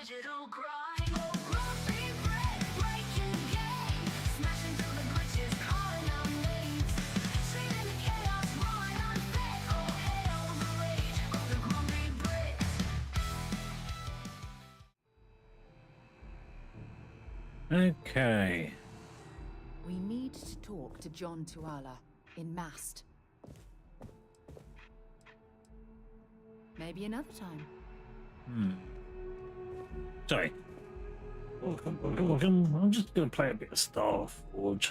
digital grind. Oh, grumpy bread, breaking game, smashing through the glitches, calling our names, screaming the chaos, roaring unfit. Oh, hail the rage of the grumpy Brits. Okay. We need to talk to John Tuala in Mast. Maybe another time. Sorry. Welcome. I'm just going to play a bit of Starfield.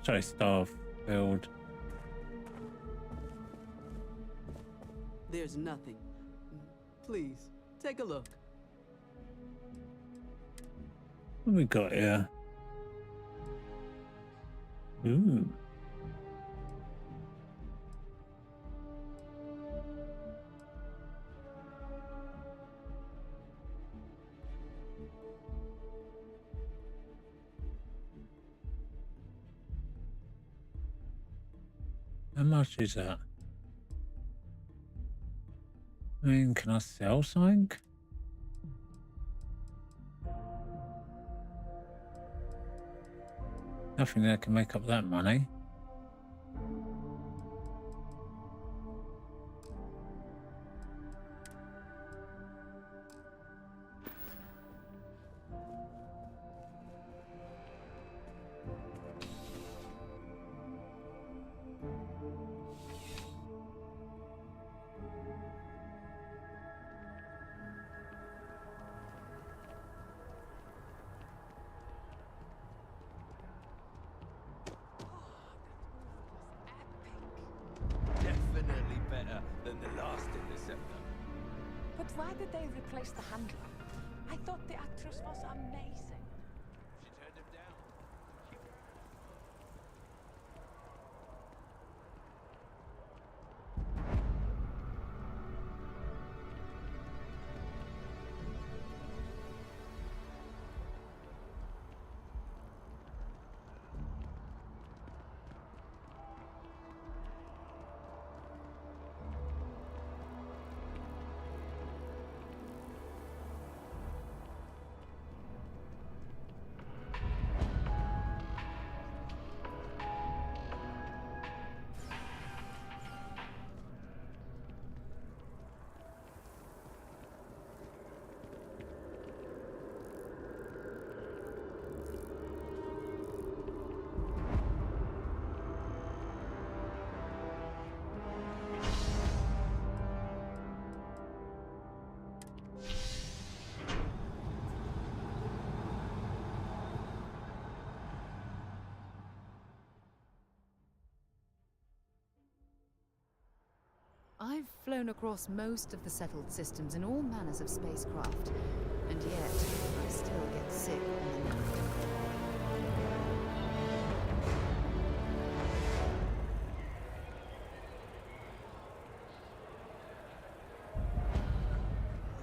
Sorry, Starfield. There's nothing. Please, take a look. What have we got here? Ooh. How much is that? I mean, can I sell something? Nothing that can make up that money. Definitely better than the last interceptor. But why did they replace the handler? I thought the actress was amazing. She turned him down. I've flown across most of the settled systems in all manners of spacecraft, and yet I still get sick on the night.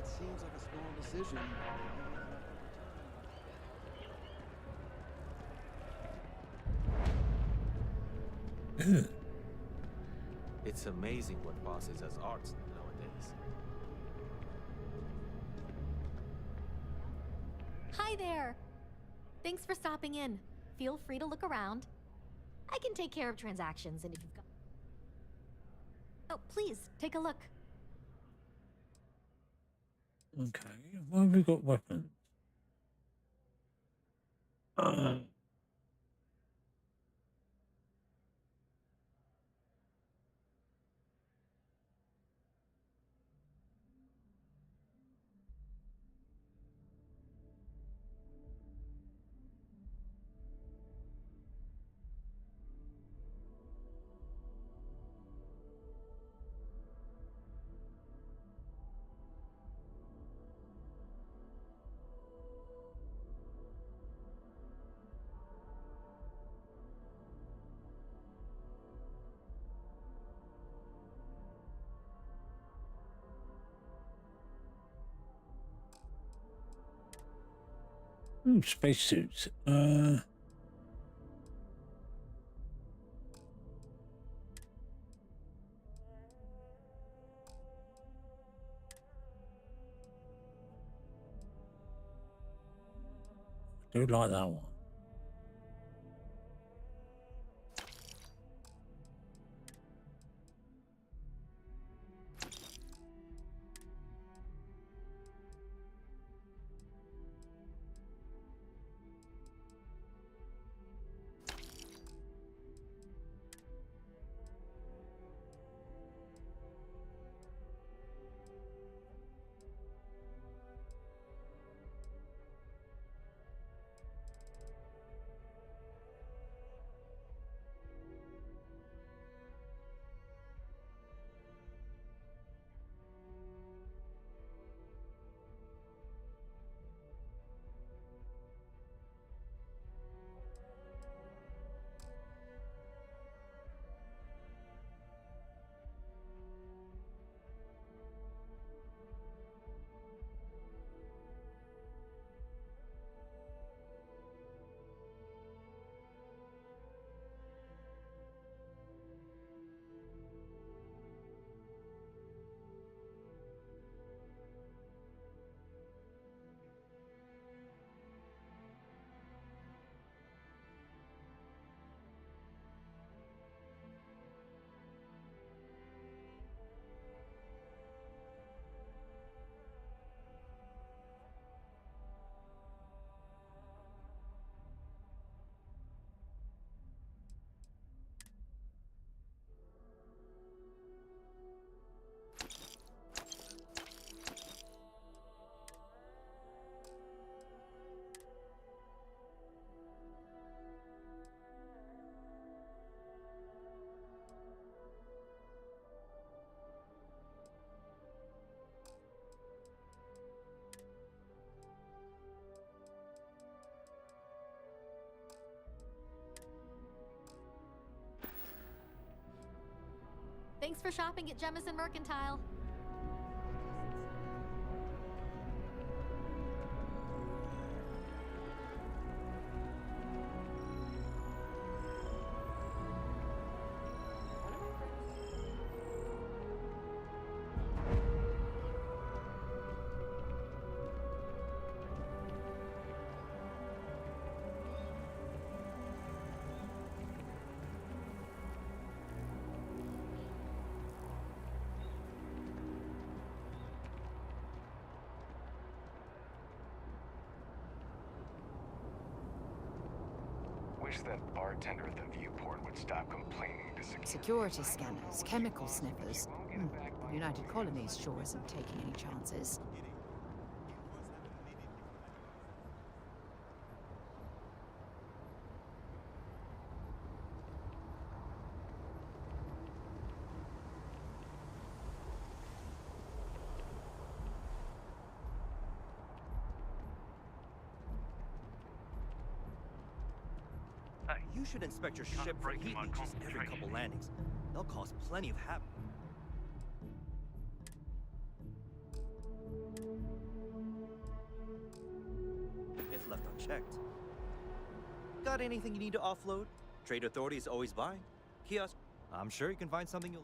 It seems like a small decision. It's amazing what passes as art nowadays. Hi there! Thanks for stopping in. Feel free to look around. I can take care of transactions, and if you've got... Oh, please, take a look. Okay, why have we got weapons? Spacesuits. do like that one. Thanks for shopping at Jemison Mercantile. Wish that bartender at the viewport would stop complaining to Security scanners, chemical sniffers. The United Colonies sure isn't taking any chances. You should inspect your ship for heat leeches every couple landings. They'll cause plenty of havoc. If left unchecked. Got anything you need to offload? Trade Authority is always buying. Kiosk. I'm sure you can find something you'll...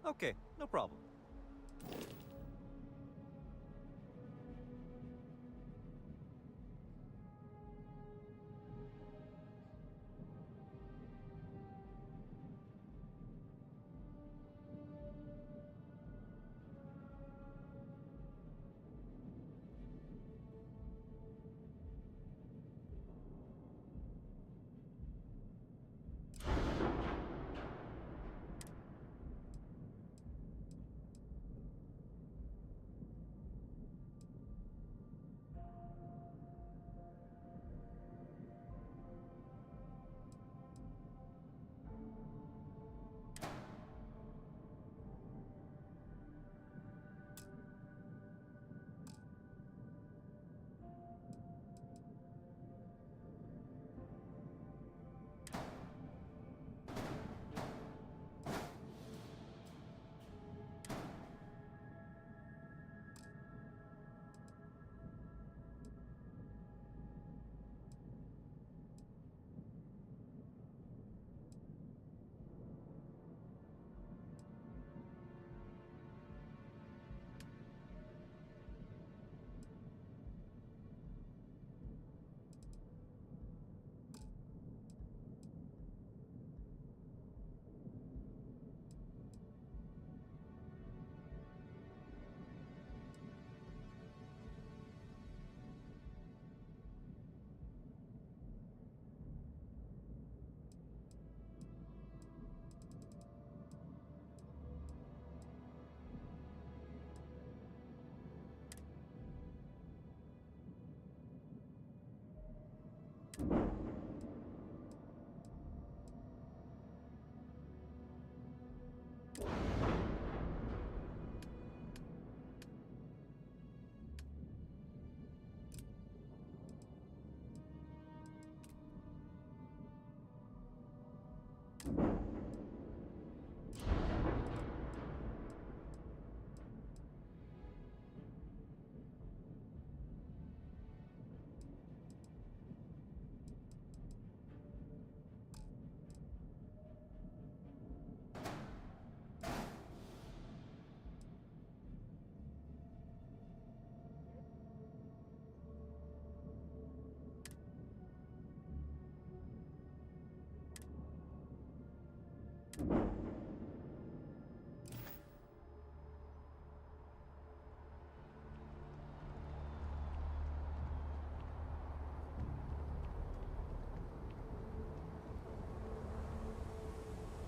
Okay, no problem.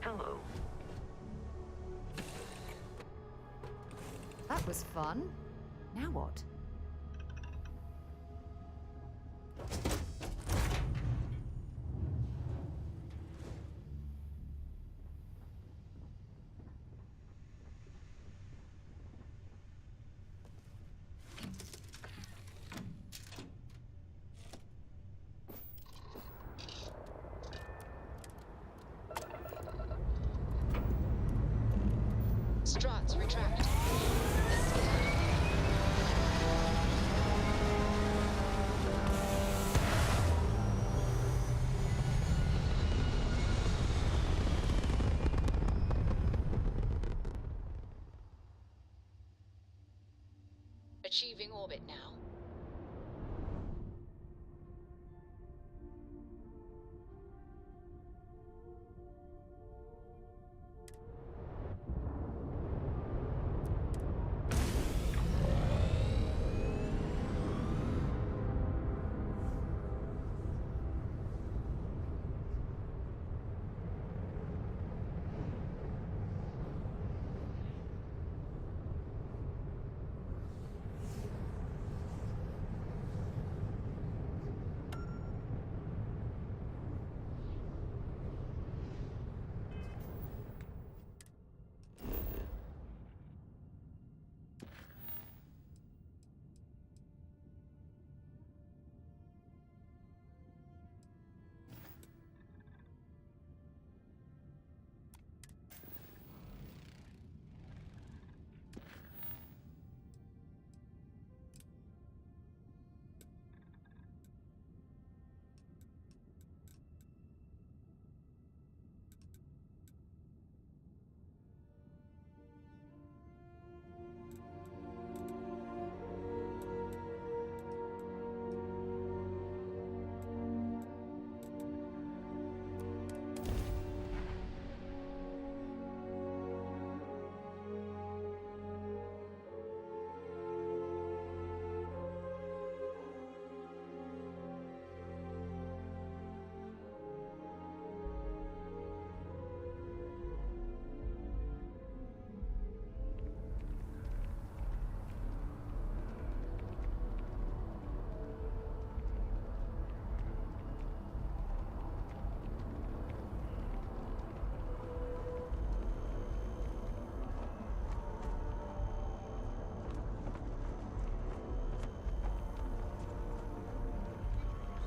Hello. That was fun. Now what? Struts retract. Achieving orbit now.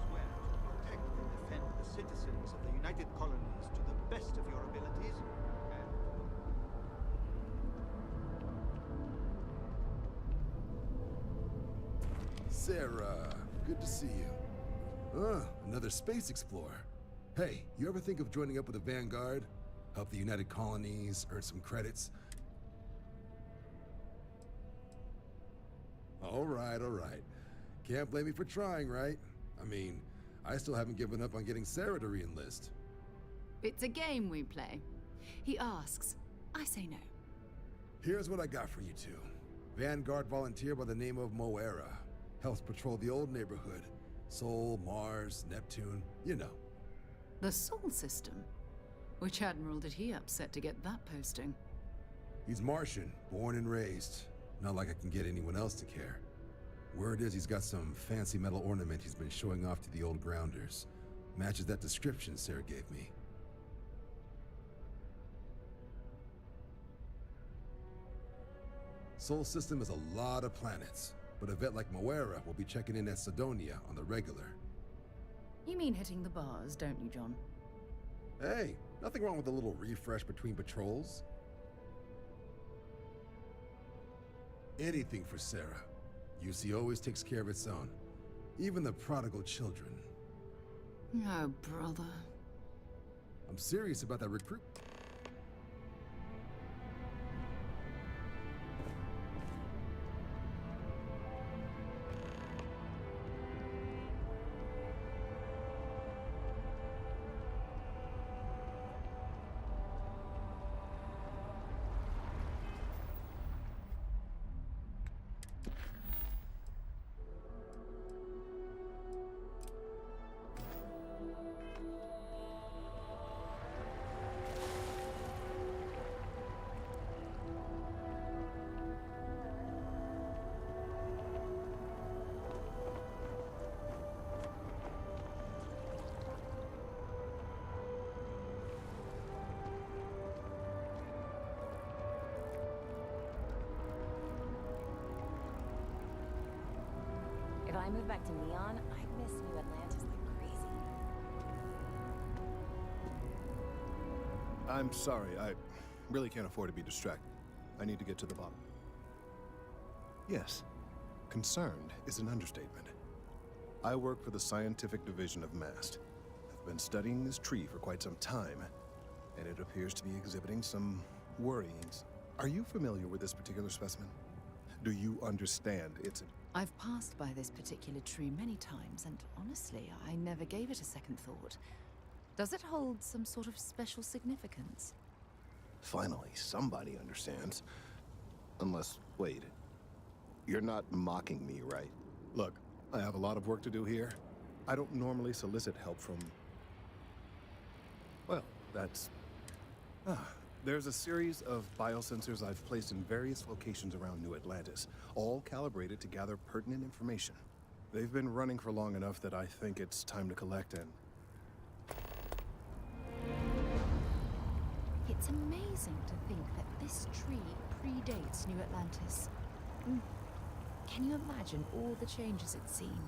Swear to protect and defend the citizens of the United Colonies to the best of your abilities, and Sarah, good to see you. Another space explorer. Hey, you ever think of joining up with the Vanguard? Help the United Colonies, earn some credits? All right, all right. Can't blame me for trying, right? I mean, I still haven't given up on getting Sarah to re-enlist. It's a game we play. He asks, I say no. Here's what I got for you two. Vanguard volunteer by the name of Moera. Helps patrol the old neighborhood. Sol, Mars, Neptune, you know. The Sol system? Which admiral did he upset to get that posting? He's Martian, born and raised. Not like I can get anyone else to care. Word is he's got some fancy metal ornament he's been showing off to the old grounders. Matches that description Sarah gave me. Sol system is a lot of planets, but a vet like Moera will be checking in at Sidonia on the regular. You mean hitting the bars, don't you, John? Hey, nothing wrong with a little refresh between patrols. Anything for Sarah. UC always takes care of its own. Even the prodigal children. Oh, brother. I'm serious about that recruit. move back to Neon, I'd miss New Atlantis like crazy. I'm sorry, I really can't afford to be distracted. I need to get to the bottom. Yes, concerned is an understatement. I work for the scientific division of MAST. I've been studying this tree for quite some time, and it appears to be exhibiting some worryings. Are you familiar with this particular specimen? Do you understand its... I've passed by this particular tree many times, and honestly, I never gave it a second thought. Does it hold some sort of special significance? Finally, somebody understands. Unless, wait. You're not mocking me, right? Look, I have a lot of work to do here. I don't normally solicit help from... Well, that's... There's a series of biosensors I've placed in various locations around New Atlantis, all calibrated to gather pertinent information. They've been running for long enough that I think it's time to collect and... It's amazing to think that this tree predates New Atlantis. Can you imagine all the changes it's seen?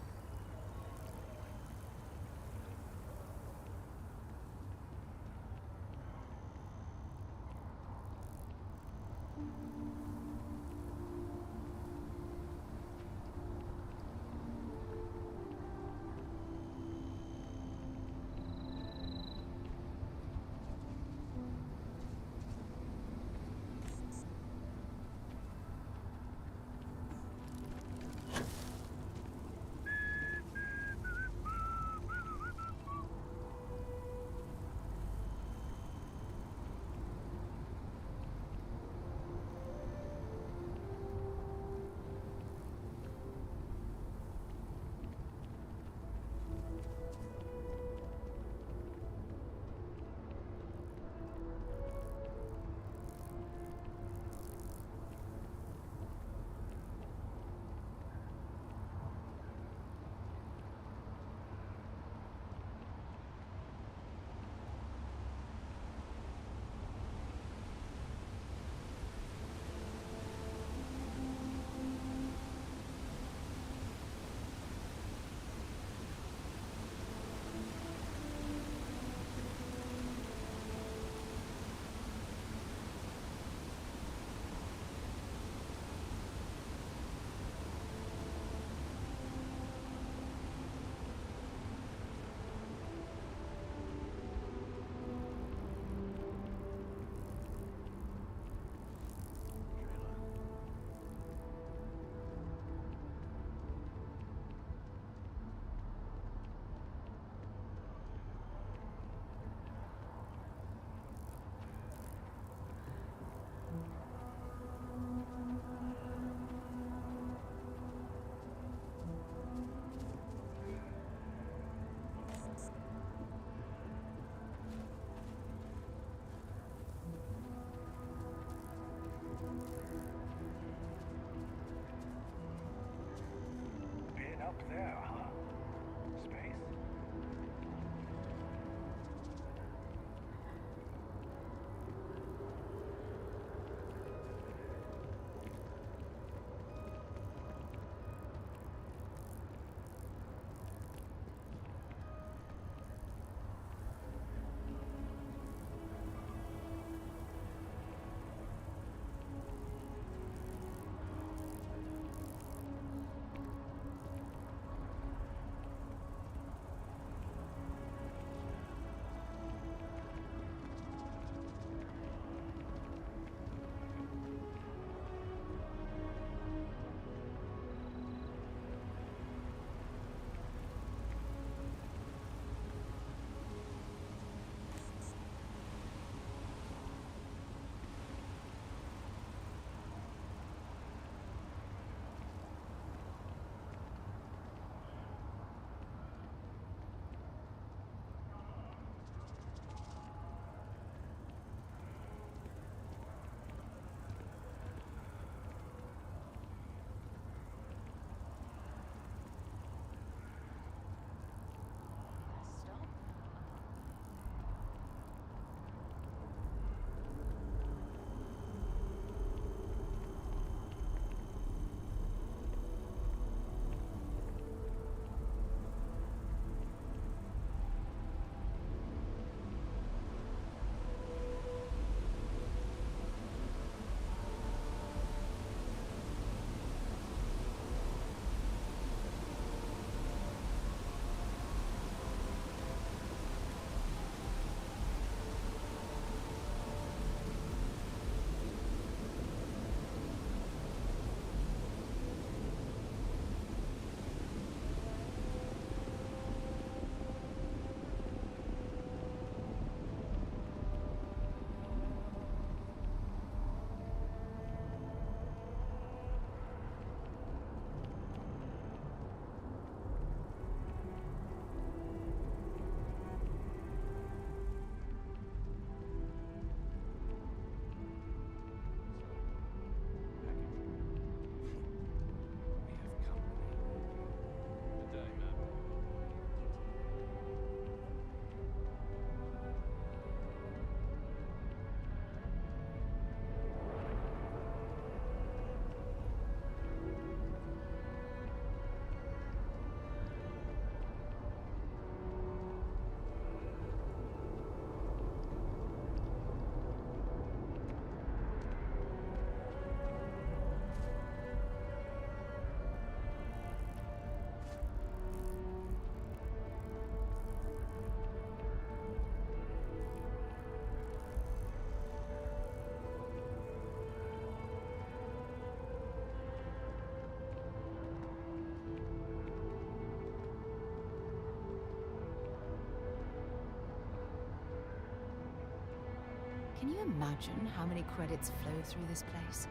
Can you imagine how many credits flow through this place?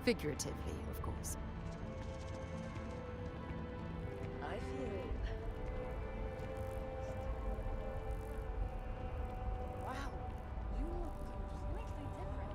Figuratively, of course. I feel. Wow, you look completely different.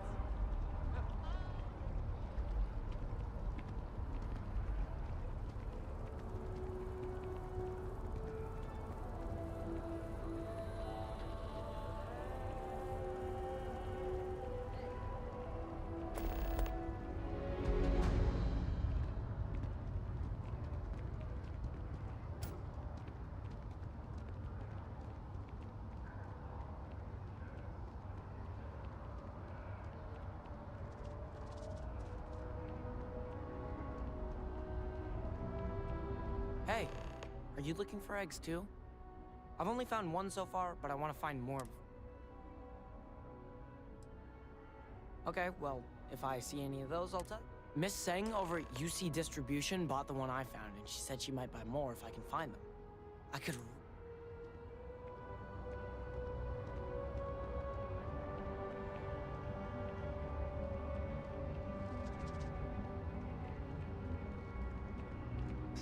Hey, are you looking for eggs too? I've only found one so far, but I want to find more. Okay, well, if I see any of those, I'll tell you. Miss Seng over at UC Distribution bought the one I found, and she said she might buy more if I can find them. I could...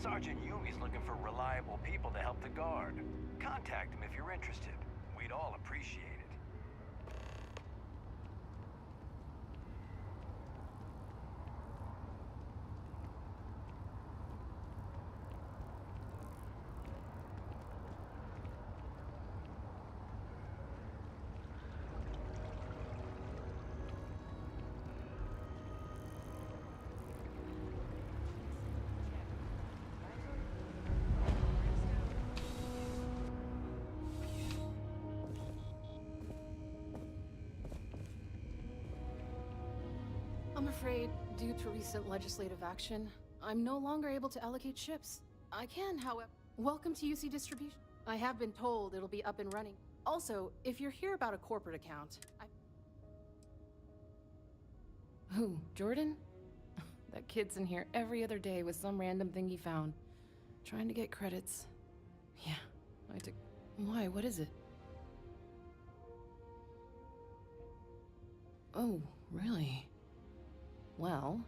Sergeant Yumi's looking for reliable people to help the guard. Contact him if you're interested. We'd all appreciate it. I'm afraid, due to recent legislative action, I'm no longer able to allocate ships. I can, however. Welcome to UC Distribution. I have been told it'll be up and running. Also, if you're here about a corporate account, Who, Jordan? That kid's in here every other day with some random thing he found. Trying to get credits. Yeah, I took... Why, what is it? Oh, really? Well,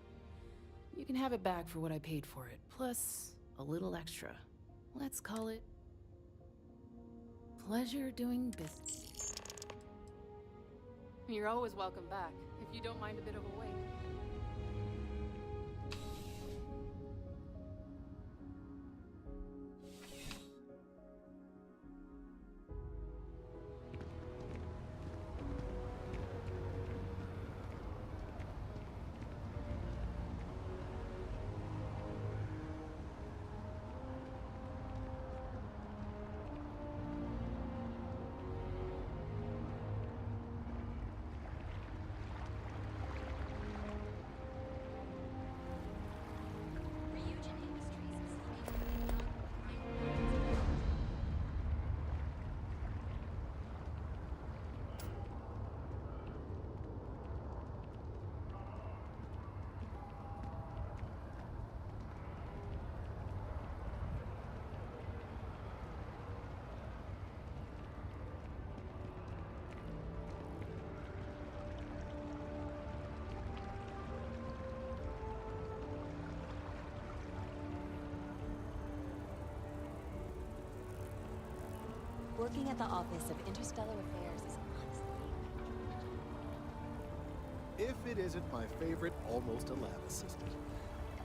you can have it back for what I paid for it, plus a little extra. Let's call it pleasure doing business. You're always welcome back, if you don't mind a bit of a wait. Working at the Office of Interstellar Affairs is honestly... If it isn't my favorite almost a lab assistant,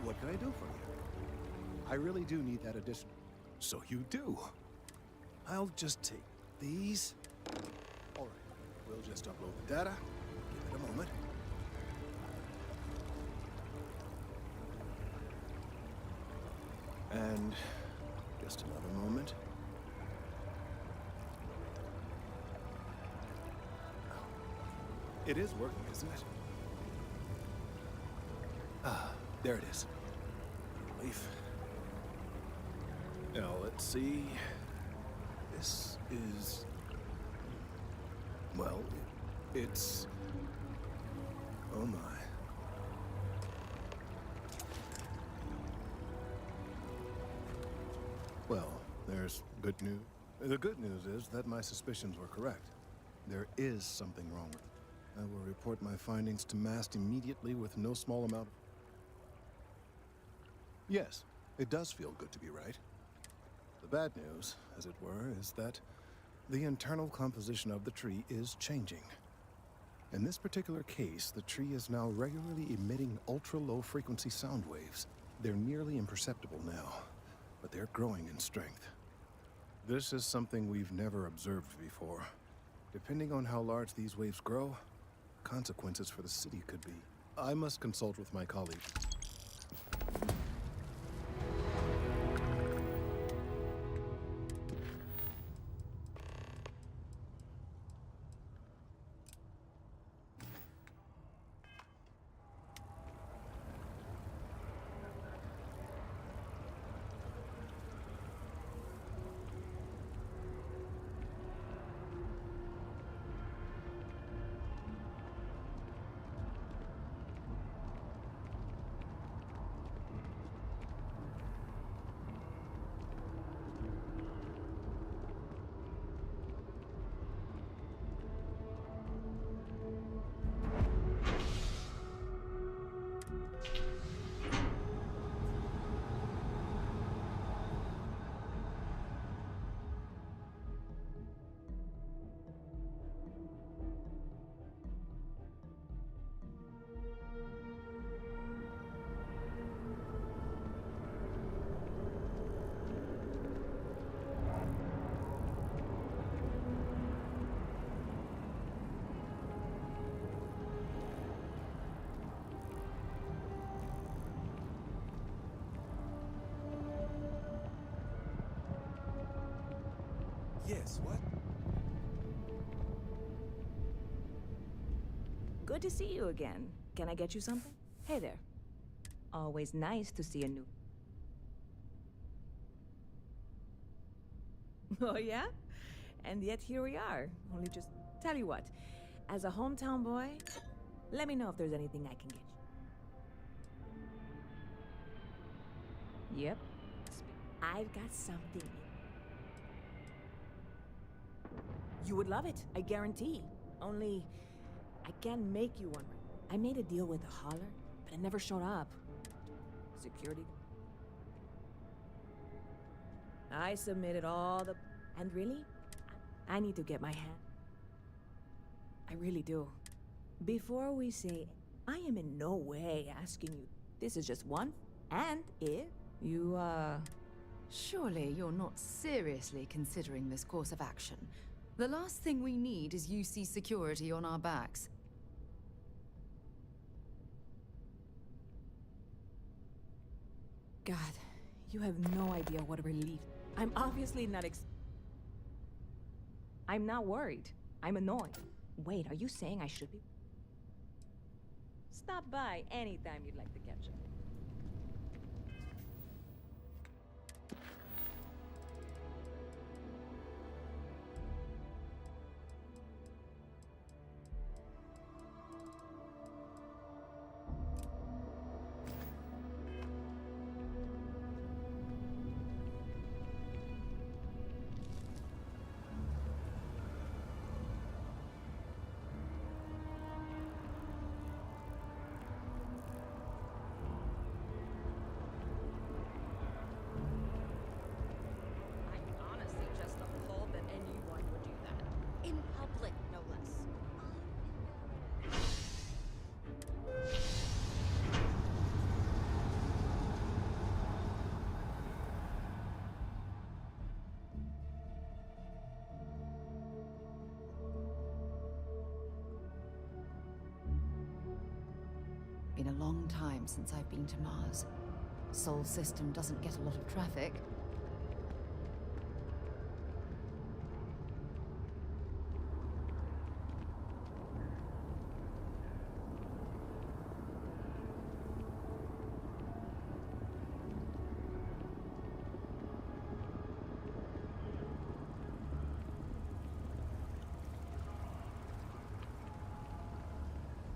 what can I do for you? I really do need that addition. So you do. I'll just take these. All right, we'll just upload the data. Give it a moment. And just another moment. It is working, isn't it? Ah, there it is. Relief. Now, let's see. This is... Well, it's... Oh my. Well, there's good news. The good news is that my suspicions were correct. There is something wrong with it. I will report my findings to MAST immediately with no small amount of... Yes, it does feel good to be right. The bad news, as it were, is that the internal composition of the tree is changing. In this particular case, the tree is now regularly emitting ultra-low frequency sound waves. They're nearly imperceptible now, but they're growing in strength. This is something we've never observed before. Depending on how large these waves grow, consequences for the city could be. I must consult with my colleague. Yes, what? Good to see you again. Can I get you something? Hey there. Always nice to see a new... Oh, yeah? And yet here we are. Only just... Tell you what. As a hometown boy, let me know if there's anything I can get you. Yep. I've got something. You would love it, I guarantee. Only, I can't make you one. I made a deal with the hauler, but it never showed up. Security. I submitted all the... And really, I need to get my hand. I really do. Before we say, I am in no way asking you. This is just one. And if you, Surely you're not seriously considering this course of action. The last thing we need is UC security on our backs. God, you have no idea what a relief. I'm obviously not I'm not worried. I'm annoyed. Wait, are you saying I should be? Stop by anytime you'd like to catch up. In public, no less. Been a long time since I've been to Mars. Sol system doesn't get a lot of traffic.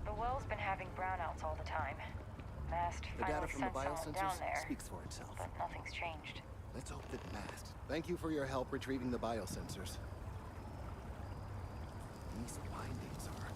The well's been having brownouts all the time. Mast The data finally from the sent someone down biosensors there, speaks for itself. but nothing's changed. Let's hope that Mast. Thank you for your help retrieving the biosensors. These findings are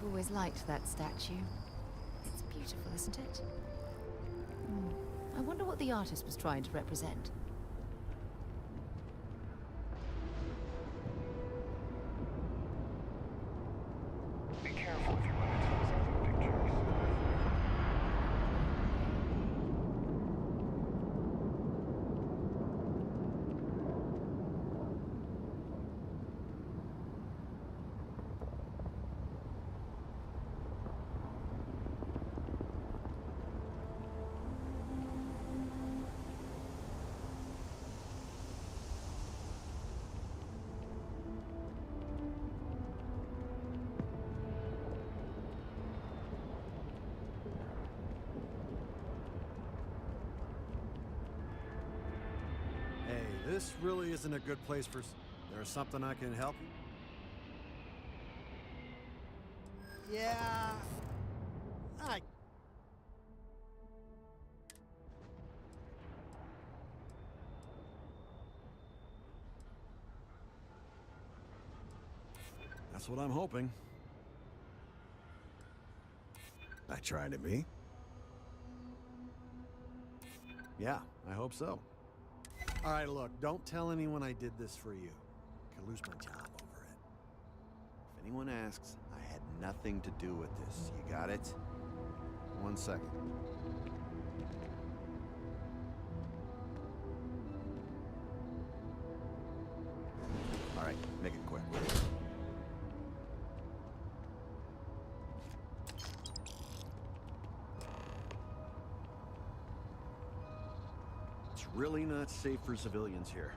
I've always liked that statue. It's beautiful, isn't it? I wonder what the artist was trying to represent. Be careful if you run into those ecliptic jerks. Hey, this really isn't a good place for... There's something I can help you? Yeah... That's what I'm hoping. I try to be. Yeah, I hope so. All right, look, don't tell anyone I did this for you. I could lose my job over it. If anyone asks, I had nothing to do with this. You got it? 1 second. All right, make it quick. It's really not safe for civilians here.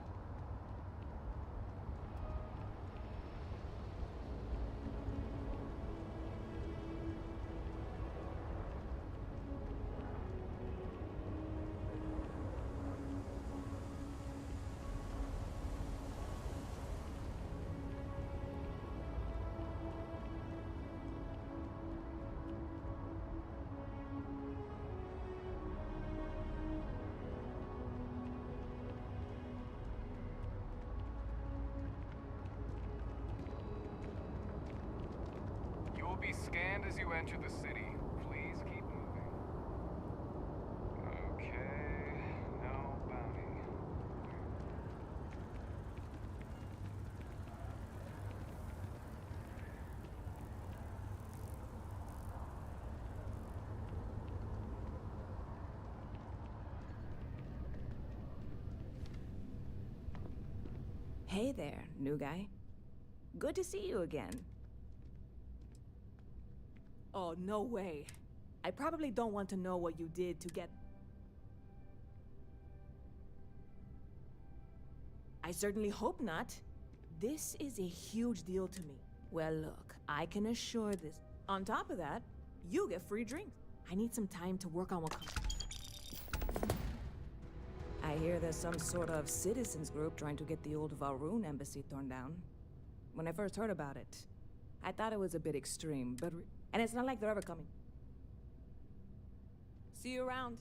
You will be scanned as you enter the city. Please keep moving. Okay, no bounty. Hey there, new guy. Good to see you again. Oh, no way. I probably don't want to know what you did to get... I certainly hope not. This is a huge deal to me. Well, look, I can assure this. On top of that, you get free drinks. I need some time to work on what comes. I hear there's some sort of citizens group trying to get the old Valroon embassy torn down. When I first heard about it, I thought it was a bit extreme, but... And it's not like they're ever coming. See you around.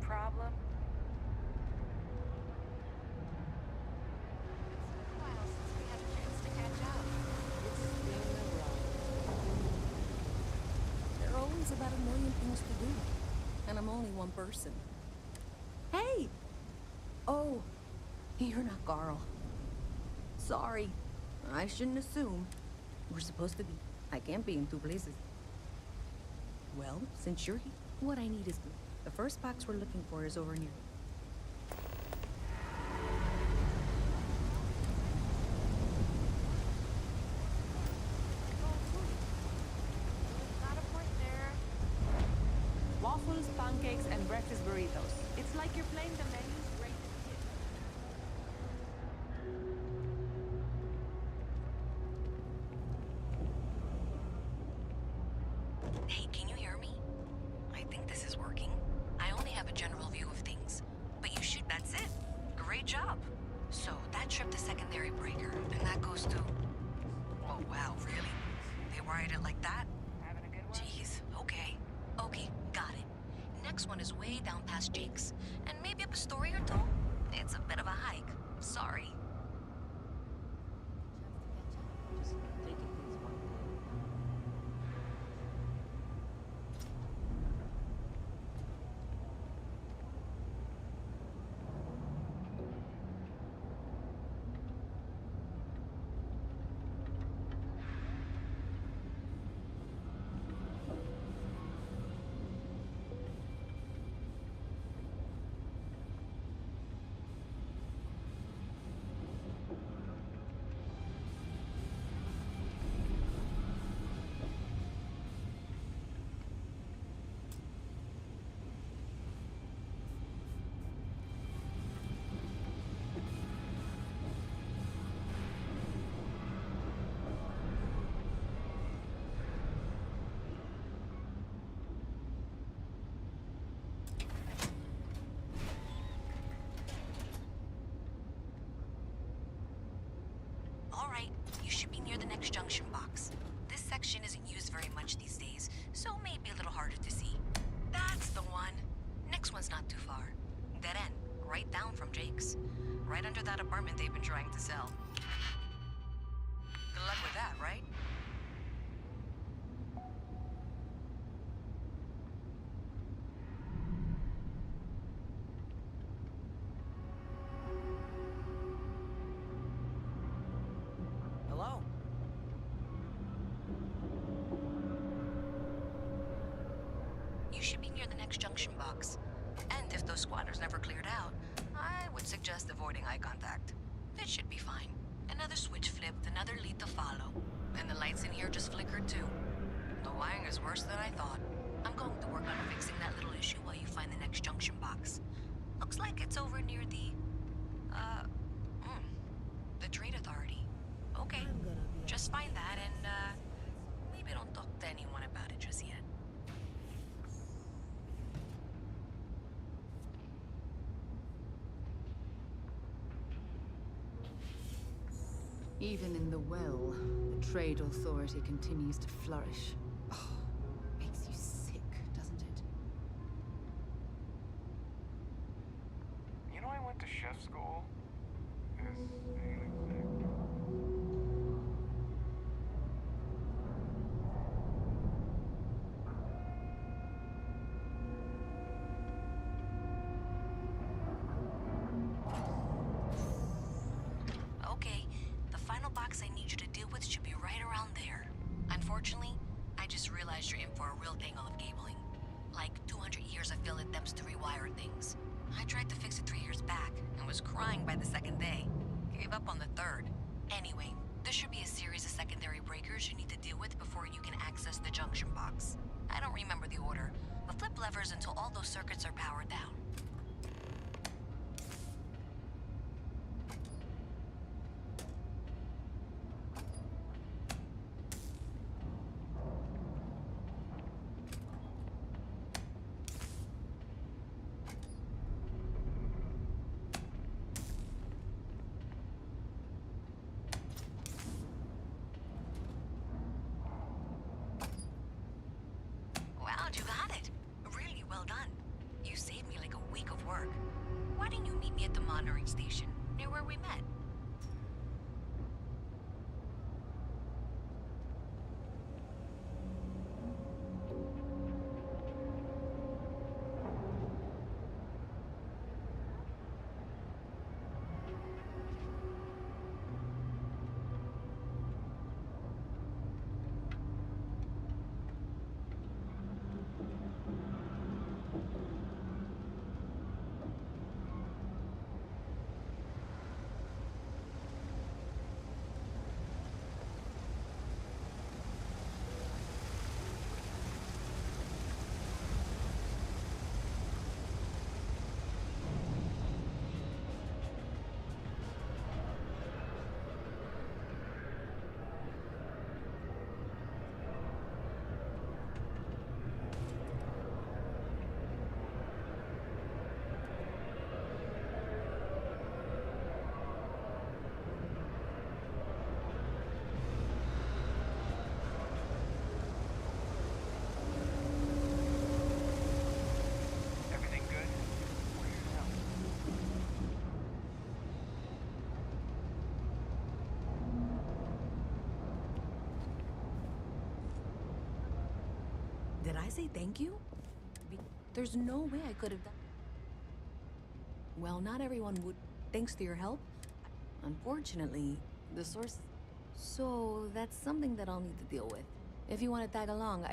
Problem? There are always about 1 million things to do, and I'm only one person. Hey! Oh, you're not Carl. Sorry. I shouldn't assume. We're supposed to be... I can't be in two places. Well, since you're here, what I need is... The first box we're looking for is over near... Not a point there. Waffles, pancakes, and breakfast burritos. It's like you're playing the menus right Hey, can you hear me? I think this is working. I only have a general view of things. But you shoot, that's it. Great job. So, that trip to secondary breaker, and that goes to... Oh, wow, really? They wired it like that? Having a good one? Jeez, okay. Okay, got it. Next one is way down past Jake's. And maybe up a story or two? It's a bit of a hike. Sorry. Alright, you should be near the next junction box. This section isn't used very much these days, so maybe a little harder to see. That's the one. Next one's not too far. Dead end, right down from Jake's. Right under that apartment they've been trying to sell. Good luck with that, right? Hello? You should be near the next junction box. And if those squatters never cleared out, I would suggest avoiding eye contact. It should be fine. Another switch flipped, another lead to follow. And the lights in here just flickered too. The wiring is worse than I thought. I'm going to work on fixing that little issue while you find the next junction box. Looks like it's over near the Trade Authority. Okay, just find that and, maybe don't talk to anyone about it just yet. Even in the well, the Trade Authority continues to flourish. Oh, makes you sick, doesn't it? You know, I went to chef school. This ain't exactly. Okay, the final box I need you to deal with should be right around there. Unfortunately, I just realized you're in for a real tangle of cabling. Like 200 years I filled attempts to rewire things. I tried to fix it 3 years back and was crying by the second day. Gave up on the third. Anyway, there should be a series of secondary breakers you need to deal with before you can access the junction box. I don't remember the order, but flip levers until all those circuits are powered down. Wow, you got it. Really well done. You saved me like a week of work. Why didn't you meet me at the monitoring station, near where we met? Did I say thank you? There's no way I could have done. Well, not everyone would. Thanks to your help. Unfortunately, the source. So that's something that I'll need to deal with. If you want to tag along,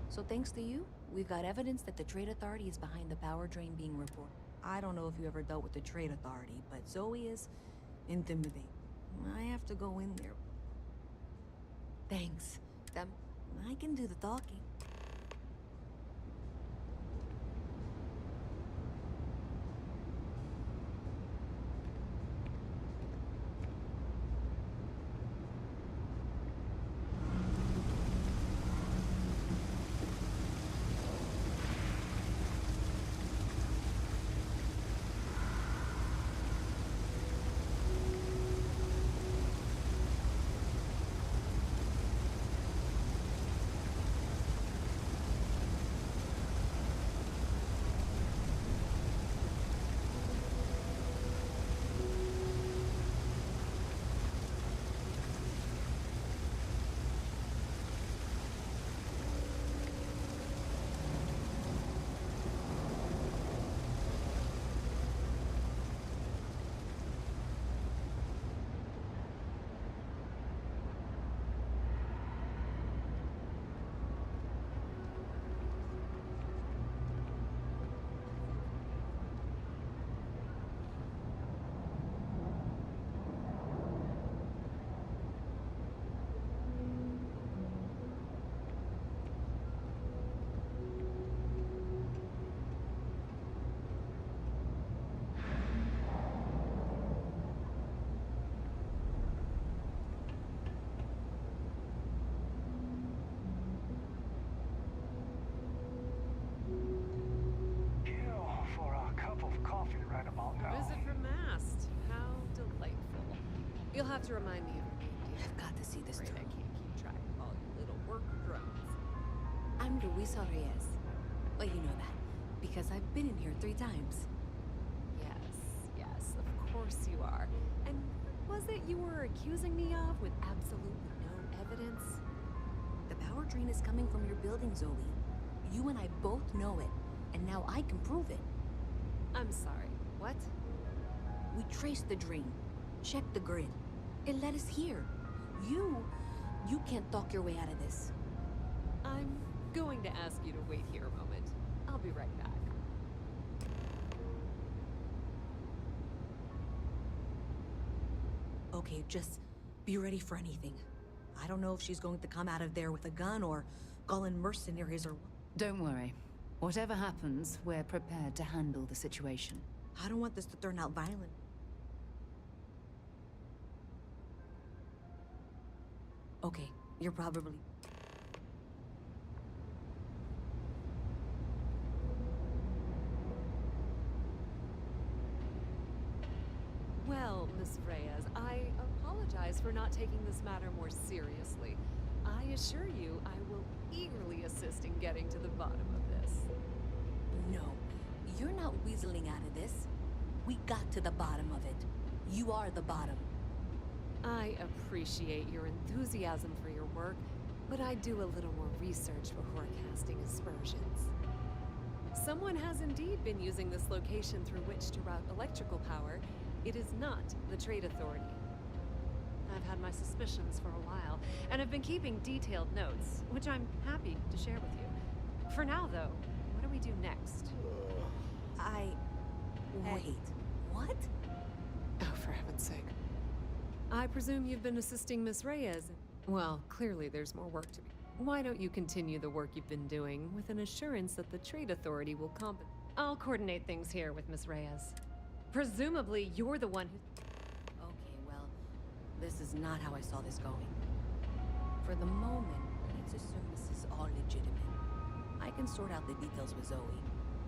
So thanks to you, we've got evidence that the Trade Authority is behind the power drain being reported. I don't know if you ever dealt with the Trade Authority, but Zoe is intimidating. I have to go in there. Thanks. I can do the talking. For a cup of coffee right about now. A visit from Mast. How delightful. You'll have to remind me of your name, dear. I've got to see this Afraid through. I can't keep track of all your little work drones. I'm Luisa Reyes. Well, you know that, because I've been in here 3 times. Yes, of course you are. And what was it you were accusing me of with absolutely no evidence? The power drain is coming from your building, Zoe. You and I both know it, and now I can prove it. I'm sorry, what? We traced the drain, checked the grid. It led us here. You can't talk your way out of this. I'm going to ask you to wait here a moment. I'll be right back. Okay, just be ready for anything. I don't know if she's going to come out of there with a gun or call in mercenaries or... Don't worry. Whatever happens, we're prepared to handle the situation. I don't want this to turn out violent. Okay, you're probably... Well, Miss Reyes, I apologize for not taking this matter more seriously. I assure you I will eagerly assist in getting to the bottom of this. No, you're not weaseling out of this. We got to the bottom of it. You are the bottom. I appreciate your enthusiasm for your work, but I do a little more research before casting aspersions. Someone has indeed been using this location through which to route electrical power. It is not the Trade Authority. I've had my suspicions for a while, and have been keeping detailed notes, which I'm happy to share with you. For now, though, what do we do next? Wait, what? Oh, for heaven's sake. I presume you've been assisting Miss Reyes. Well, clearly there's more work to be. Why don't you continue the work you've been doing with an assurance that the Trade Authority will compensate? I'll coordinate things here with Miss Reyes. Presumably, you're the one who... Okay, well, this is not how I saw this going. For the moment, let's assume this is all legitimate. I can sort out the details with Zoe.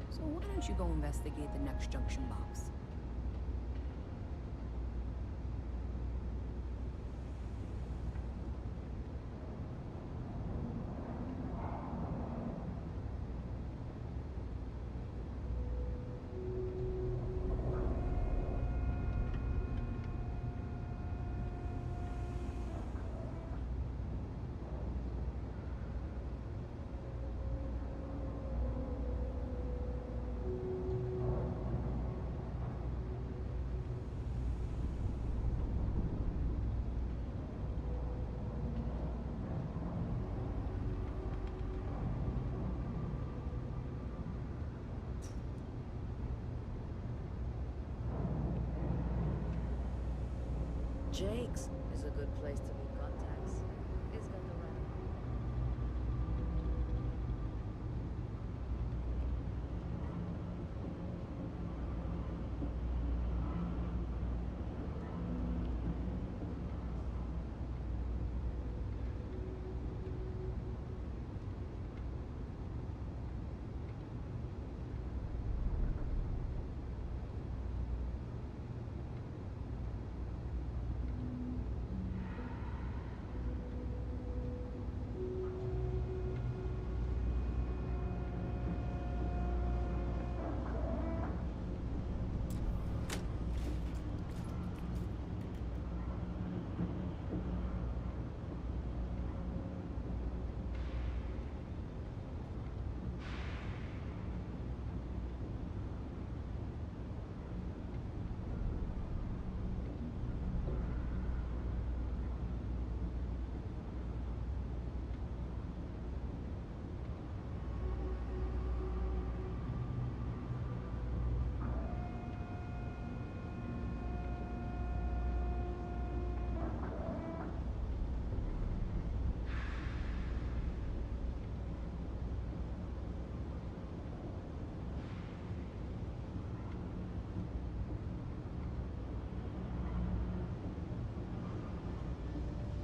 So why don't you go investigate the next junction box? Jake's is a good place to meet contacts. It's got the right.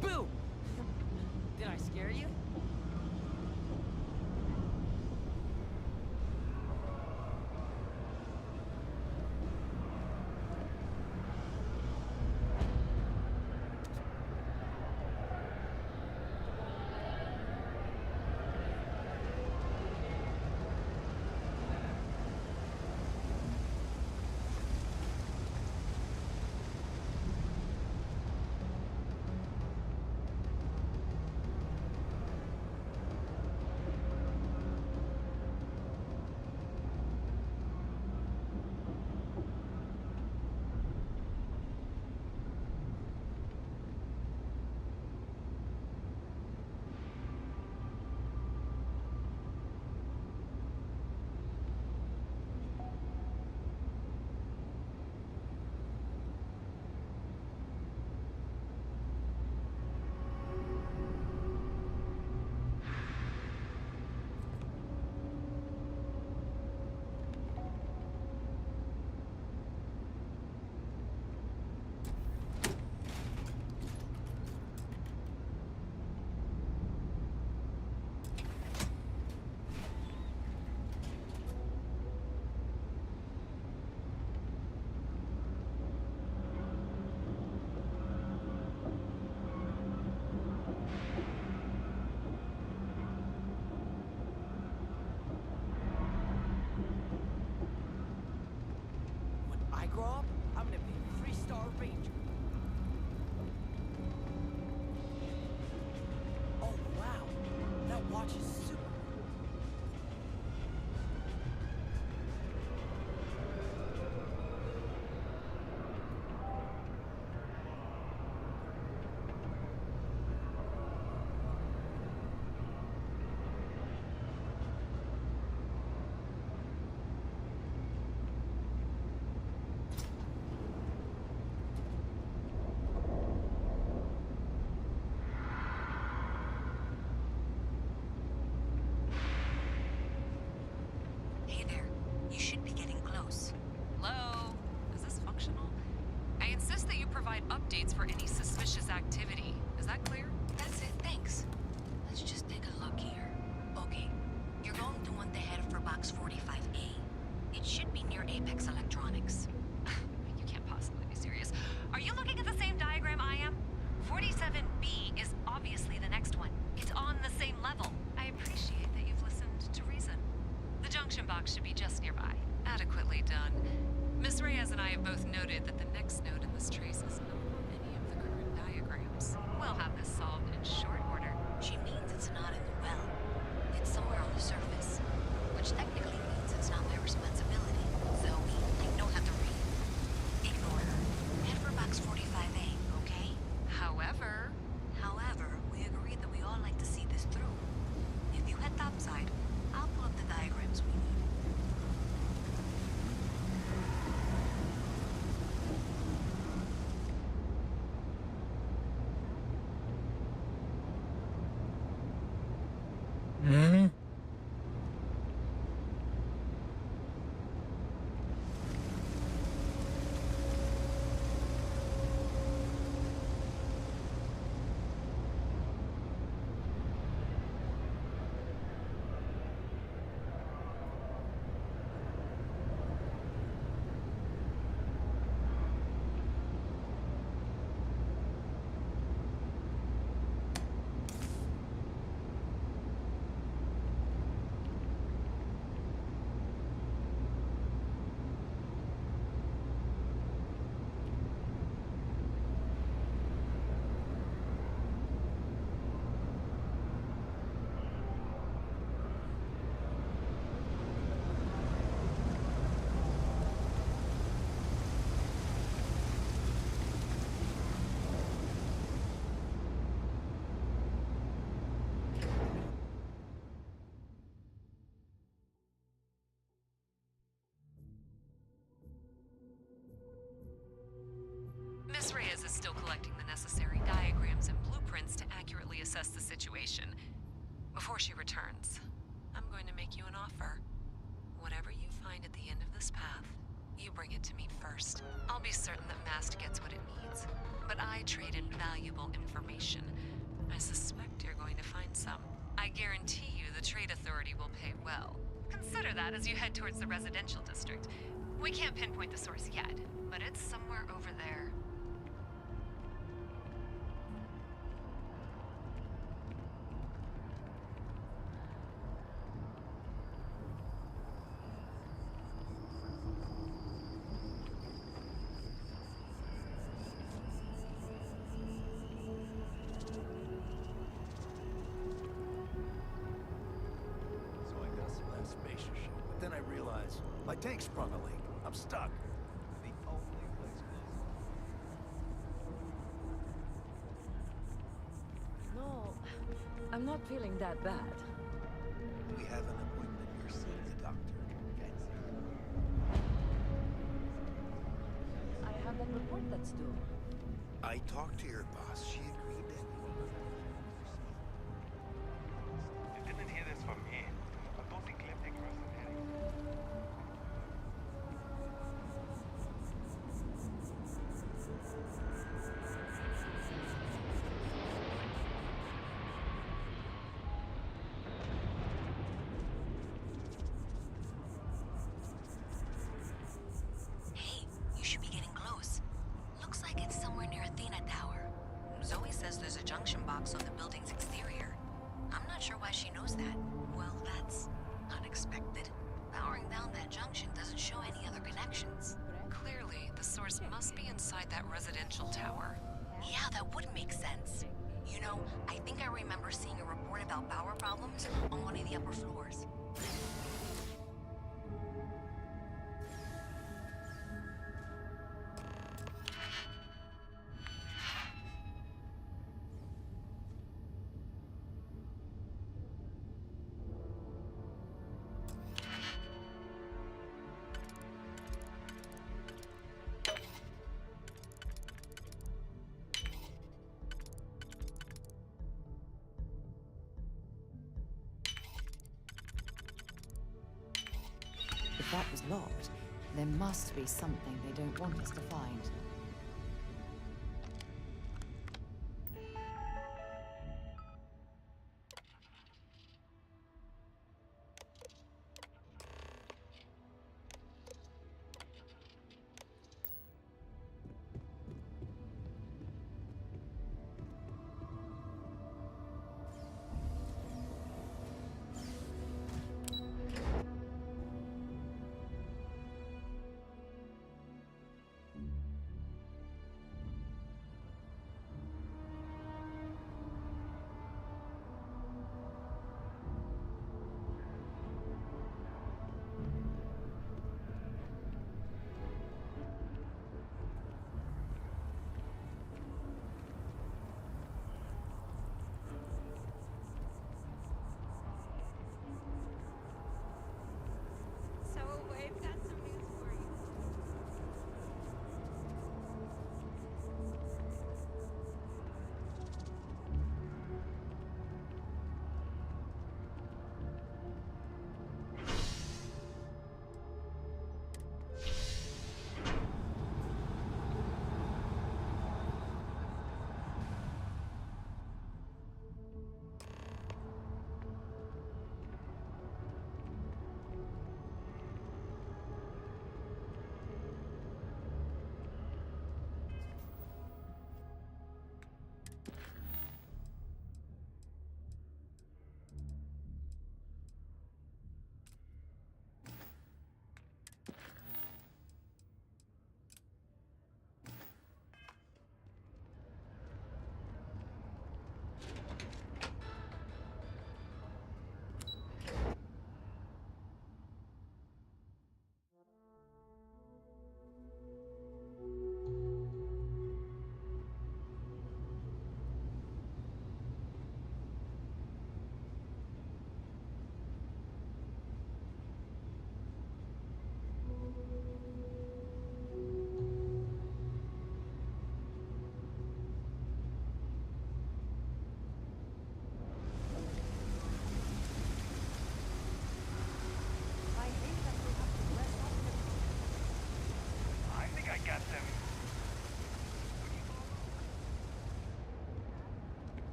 Boo! Did I scare you? When I grow up, I'm gonna be a 3-star ranger. Oh wow, that watch is super cool. Hey there. You should be getting close. Hello? Is this functional? I insist that you provide updates for any suspicious activity. Is that clear? That's it, thanks. Let's just take a look here. Okay, you're going to want to head for box 45A. It should be near Apex Electronics. You can't possibly be serious. Are you looking at the same diagram I am? 47B is obviously the next one. It's on the same level. I appreciate that you've listened to reason. The junction box should be just nearby. Adequately done. Miss Reyes and I have both noted that the next node in this trace is not on any of the current diagrams. We'll have this solved in short order. She means it's not in the well. It's somewhere on the surface. Which technically means it's not my responsibility. So I know how to read. Ignore her. Head for box 45A, okay? However, we agreed that we all like to see this through. If you head topside, I'll pull up the diagrams we need. assess the situation. Before she returns, I'm going to make you an offer. Whatever you find at the end of this path, you bring it to me first. I'll be certain that Mast gets what it needs, but I trade in valuable information. I suspect you're going to find some. I guarantee you the Trade Authority will pay well. Consider that as you head towards the residential district. We can't pinpoint the source yet, but it's somewhere over there. Then I realized my tank sprung a leak. I'm stuck. The only place No, I'm not feeling that bad. we have an appointment. You're seeing the doctor. I have that report that's due. I talked to your boss. She agreed that you didn't hear this from me. I don't think Clipping Hey, you should be getting close. Looks like it's somewhere near Athena Tower. Zoe says there's a junction box on the building's exterior. I'm not sure why she knows that. Well, that's unexpected. Powering down that junction doesn't show any other connections. Clearly, the source must be inside that residential tower. Yeah, that would make sense. You know, I think I remember seeing a report about power problems on one of the upper floors. If that was locked, there must be something they don't want us to find.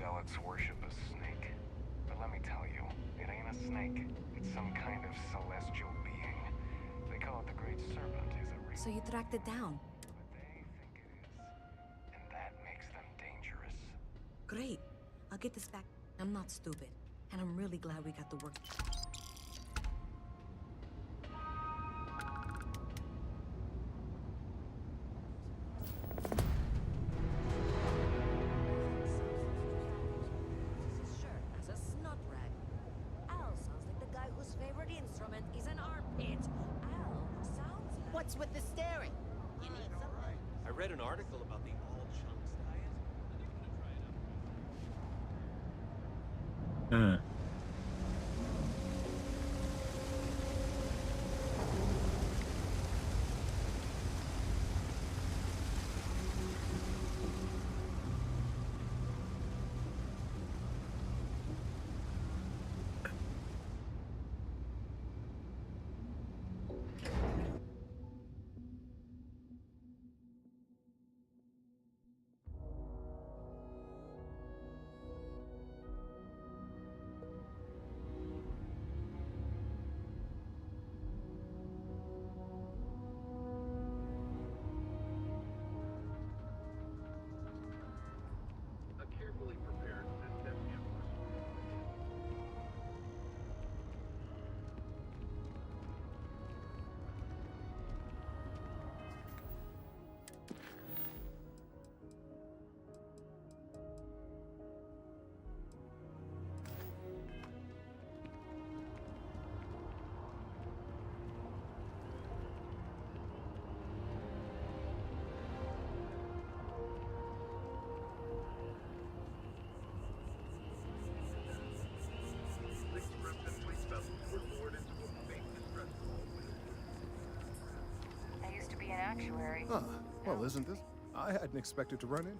zealots worship a snake. But let me tell you, it ain't a snake. It's some kind of celestial being. They call it the Great Serpent. Is it real? So you tracked it down? They think it is. And that makes them dangerous. Great. I'll get this back. I'm not stupid. And I'm really glad we got the work. What's with the staring? You need something? I read an article about the all chunks diet. I used to be an actuary. Ah, well, isn't this? I hadn't expected to run in.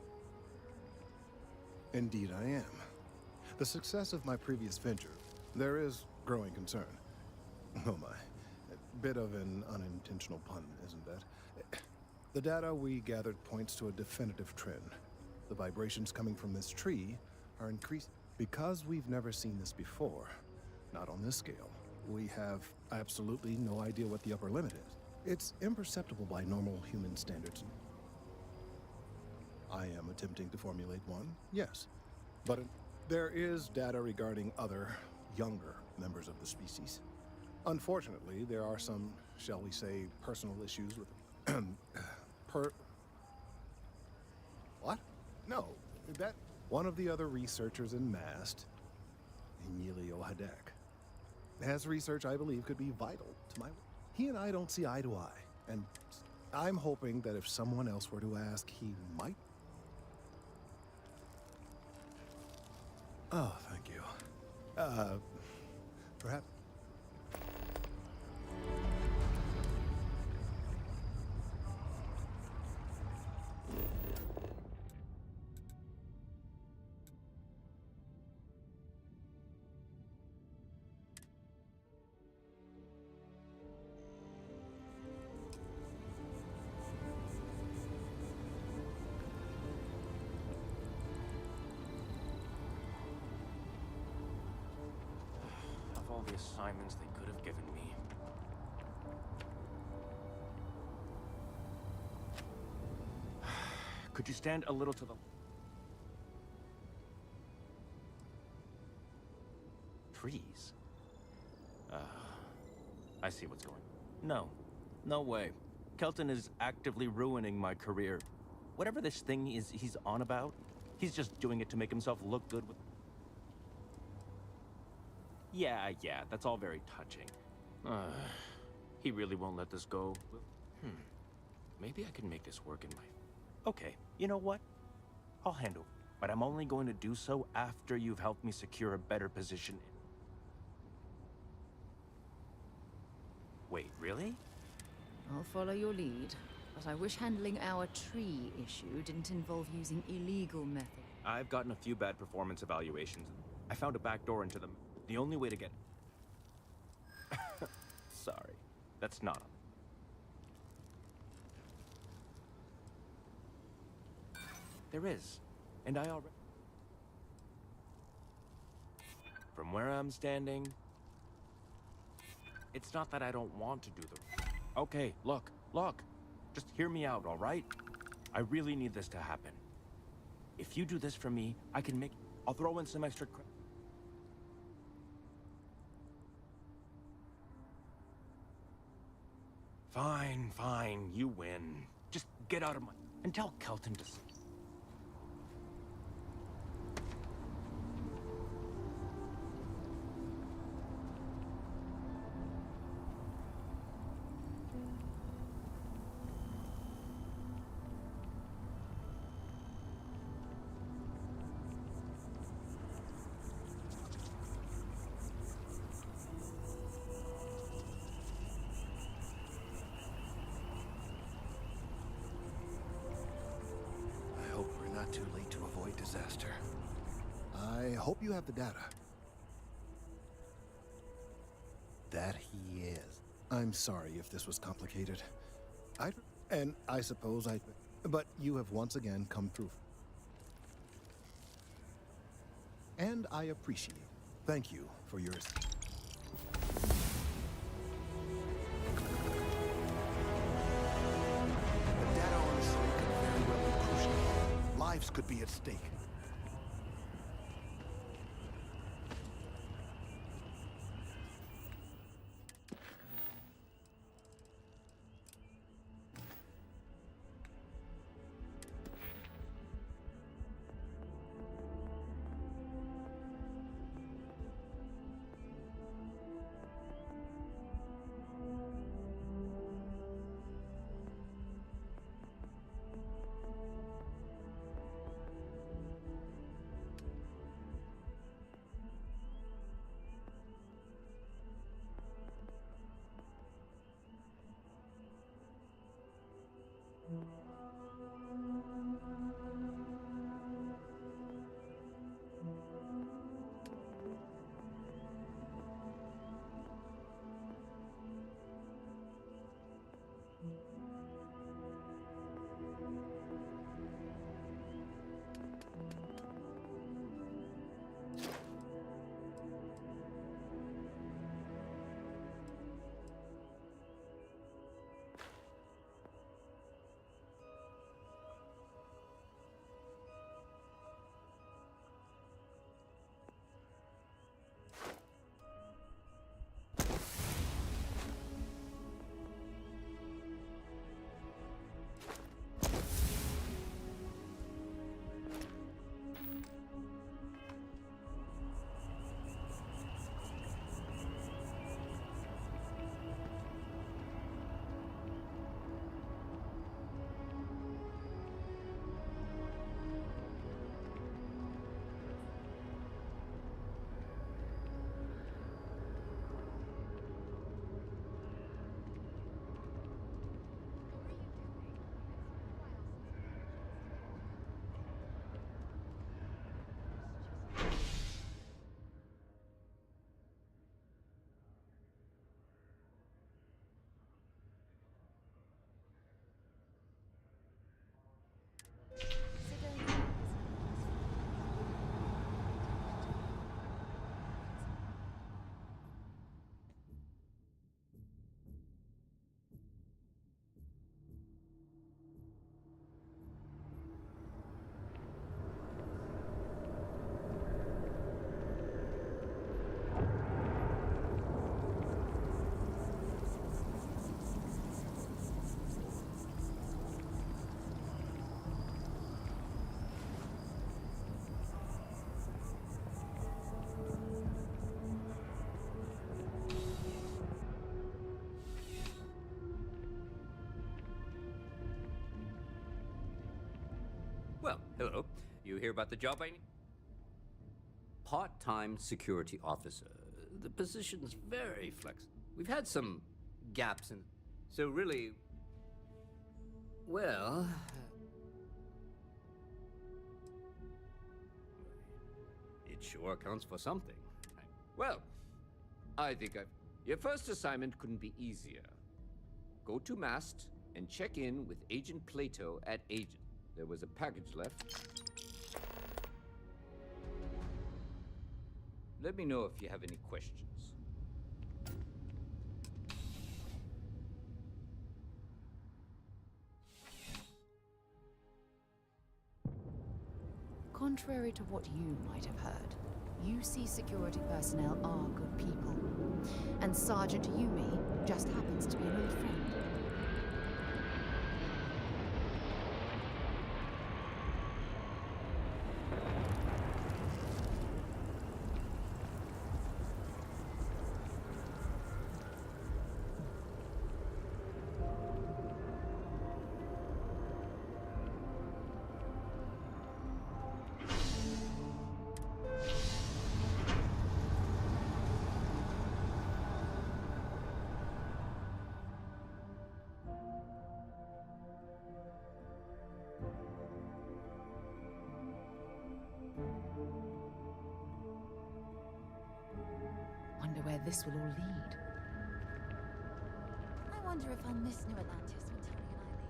Indeed, I am. The success of my previous venture, there is growing concern. Oh my. A bit of an unintentional pun, isn't that? The data we gathered points to a definitive trend. The vibrations coming from this tree are increasing. Because we've never seen this before, not on this scale, we have absolutely no idea what the upper limit is. It's imperceptible by normal human standards. I am attempting to formulate one, yes. But there is data regarding other, younger members of the species. Unfortunately, there are some, shall we say, personal issues with What? No, that... One of the other researchers in MAST, Emilio Hadek, has research I believe could be vital to my work. He and I don't see eye to eye, and I'm hoping that if someone else were to ask, he might. Oh, thank you. Perhaps. All the assignments they could have given me. Could you stand a little to the... Trees? I see what's going on. No way. Kelton is actively ruining my career. Whatever this thing is he's on about, he's just doing it to make himself look good with... Yeah, that's all very touching. He really won't let this go. Maybe I can make this work in my... Okay, you know what? I'll handle it. But I'm only going to do so after you've helped me secure a better position. Wait, really? I'll follow your lead, but I wish handling our tree issue didn't involve using illegal methods. I've gotten a few bad performance evaluations. I found a back door into them. The only way to get... Sorry, that's not... There is, and I already... From where I'm standing, it's not that I don't want to do the... Okay, look. Just hear me out, all right? I really need this to happen. If you do this for me, I can make... I'll throw in some extra credit. Fine, you win. Just get out of my... And tell Kelton to... I hope we're not too late to avoid disaster. I hope you have the data. That he is. I'm sorry if this was complicated. I suppose but you have once again come through. And I appreciate it. Thank you for your... The data on the site could very well be crucial. Lives could be at stake. Well, hello. You hear about the job I need? Part-time security officer. The position's very flexible. We've had some gaps in... So really... Well... It sure counts for something. Well, I think your first assignment couldn't be easier. Go to Mast and check in with Agent Plato at Agent. There was a package left. Let me know if you have any questions. Contrary to what you might have heard, UC security personnel are good people. And Sergeant Yumi just happens to be an old friend. Wonder where this will all lead. I wonder if I'll miss New Atlantis when Tony and I leave.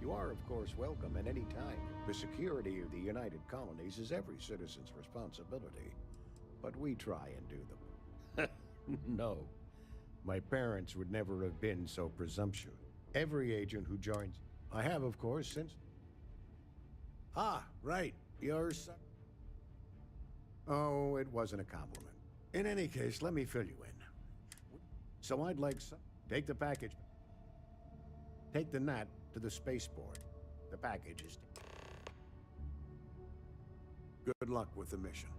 You are, of course, welcome at any time. The security of the United Colonies is every citizen's responsibility. But we try and do them. No. My parents would never have been so presumptuous. Every agent who joins... I have, of course, since... Ah, right. Your son... Oh, it wasn't a compliment. In any case, let me fill you in. So I'd like some... Take the package. Take the Nat to the spaceport. The package is... Good luck with the mission.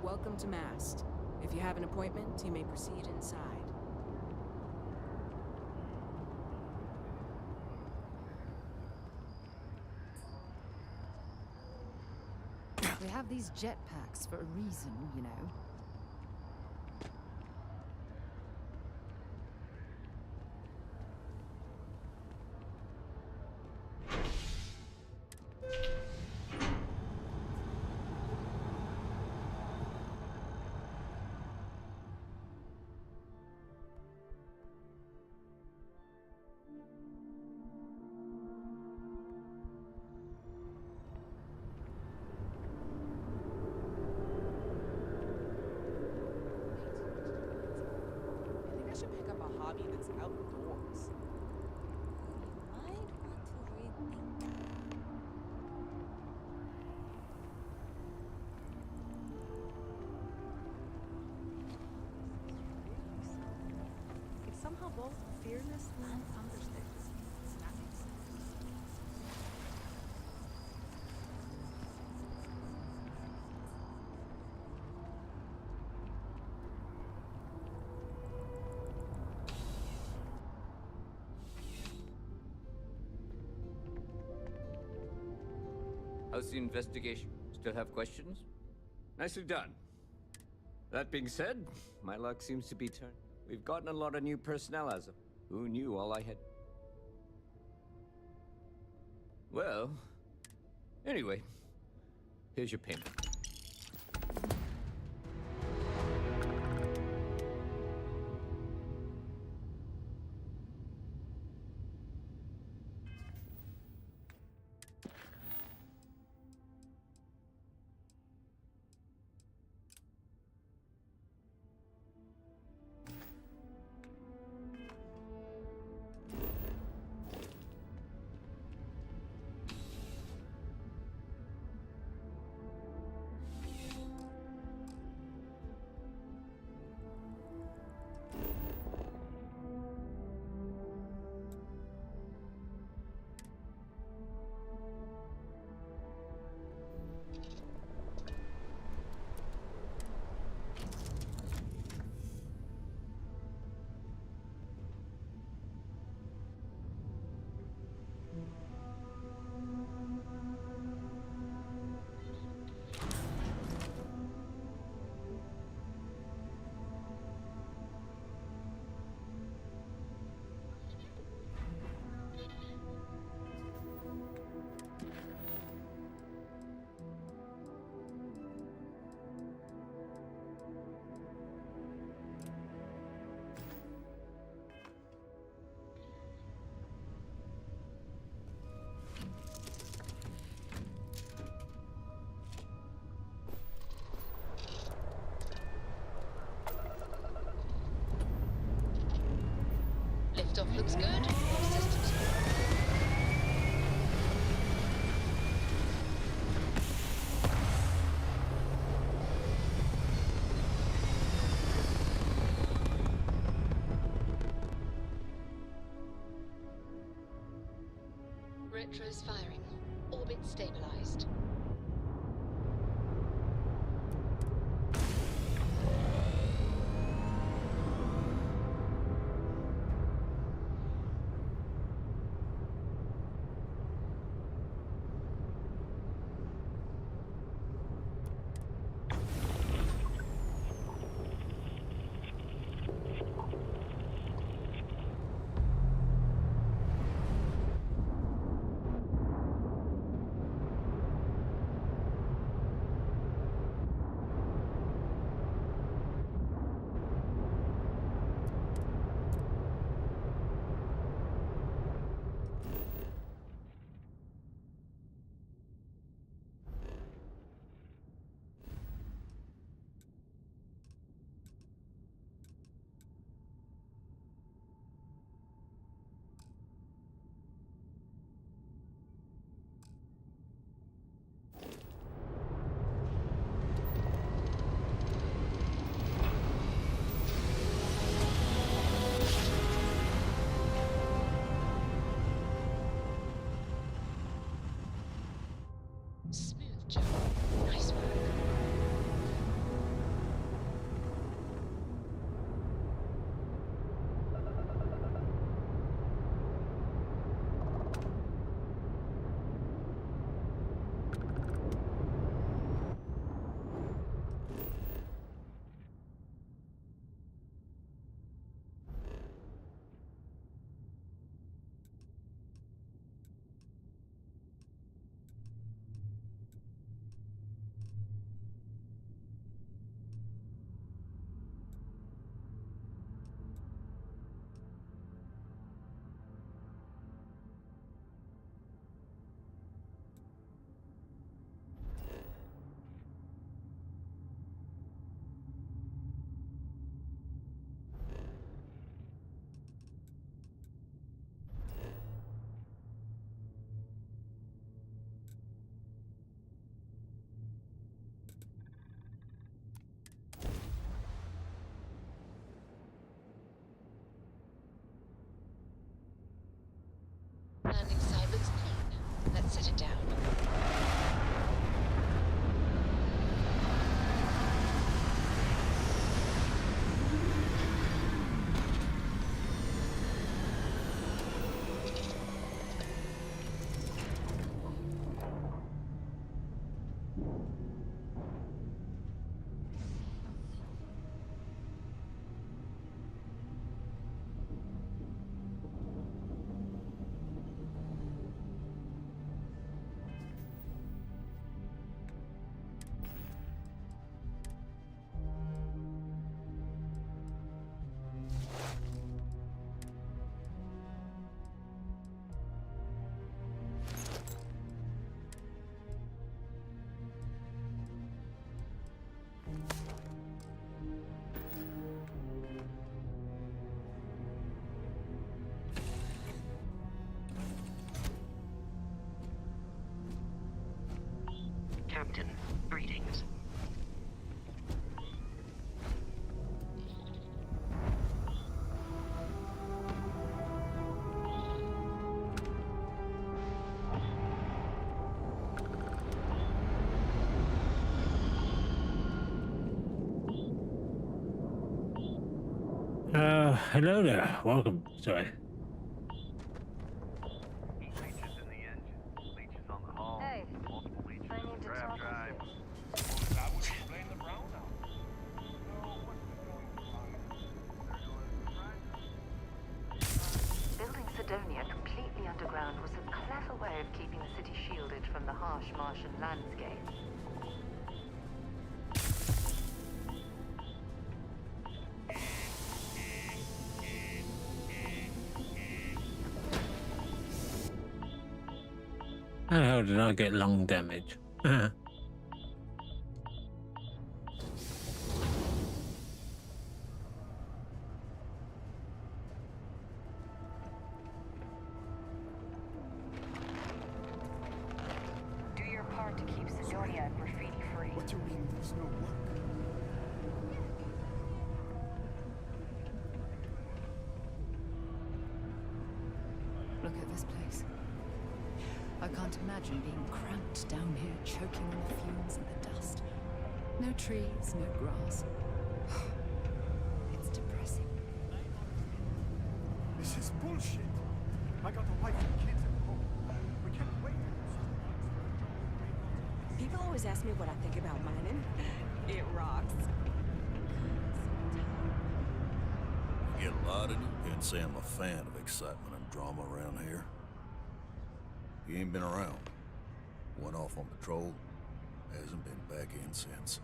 Welcome to Mast. If you have an appointment, you may proceed inside. They have these jetpacks for a reason, you know. I should pick up a hobby that's outdoors. Might want to rethink that. It's somehow both fearless and understated. That makes sense. How's the investigation? Still have questions? Nicely done. That being said, my luck seems to be turned. We've gotten a lot of new personnel as of... Who knew all I had... Well... Anyway, here's your payment. Stuff looks good. Systems. Retro's firing. Orbit stabilized. Smooth job. Nice work. Landing side looks clean. Let's set it down. Captain, greetings. Hello there. Welcome. Sorry. Completely underground was a clever way of keeping the city shielded from the harsh Martian landscape. How the hell did I get lung damage? graffiti-free. What do you mean there's no work? Look at this place. I can't imagine being cramped down here, choking on the fumes and the dust. No trees, no grass. It's depressing. This is bullshit. I got a wife and kids at home. We can't wait. People always ask me what I think about mining. It rocks. I get a lot of you. Can't say I'm a fan of excitement and drama around here. He ain't been around. Went off on patrol. Hasn't been back in since.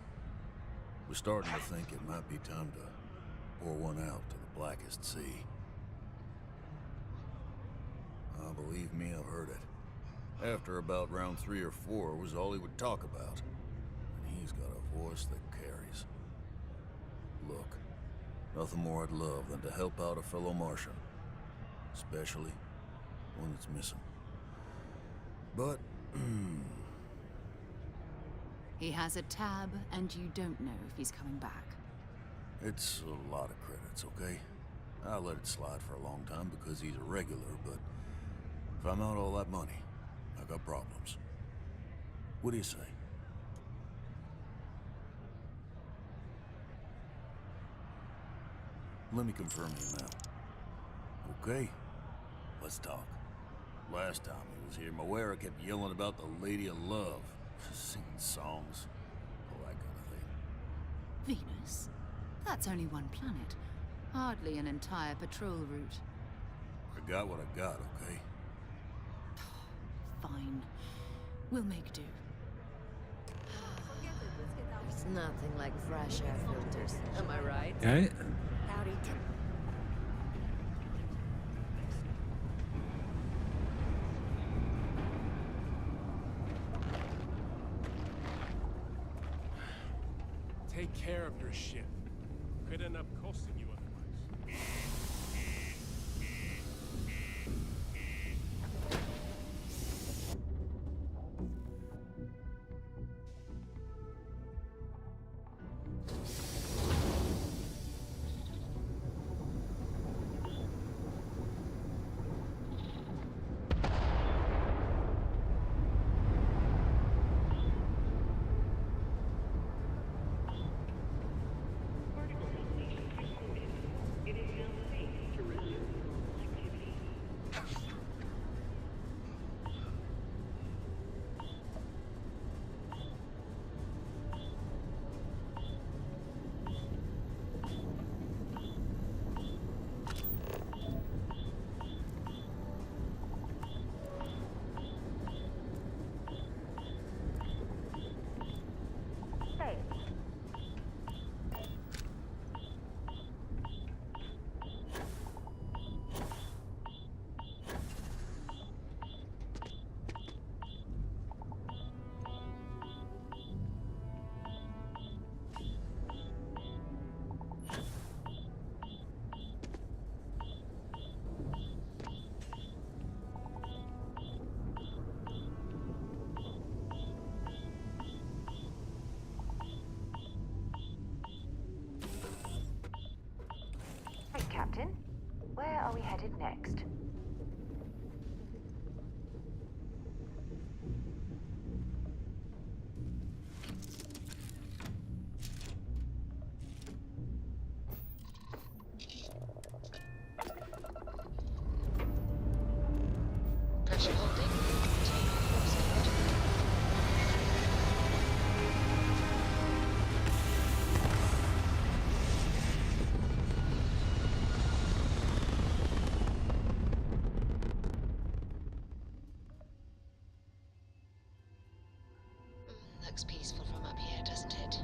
We're starting to think it might be time to pour one out to the blackest sea. Believe me, I've heard it. After about round 3 or 4 was all he would talk about. And he's got a voice that carries. Look, nothing more I'd love than to help out a fellow Martian. Especially one that's missing. But, He has a tab, and you don't know if he's coming back. it's a lot of credits, okay? I let it slide for a long time because he's a regular, but if I'm out all that money, I got problems. What do you say? Let me confirm you now. Okay, let's talk. Last time he was here, Moira kept yelling about the Lady of Love, singing songs, all that kind of thing. Venus? That's only one planet. Hardly an entire patrol route. I got what I got, okay? Fine. We'll make do. It's nothing like fresh air filters. Am I right? Okay. Howdy. Take care of your ship. Could end up costing you otherwise. Captain, where are we headed next? Pressure holding. Maintain course code. Looks peaceful from up here, doesn't it?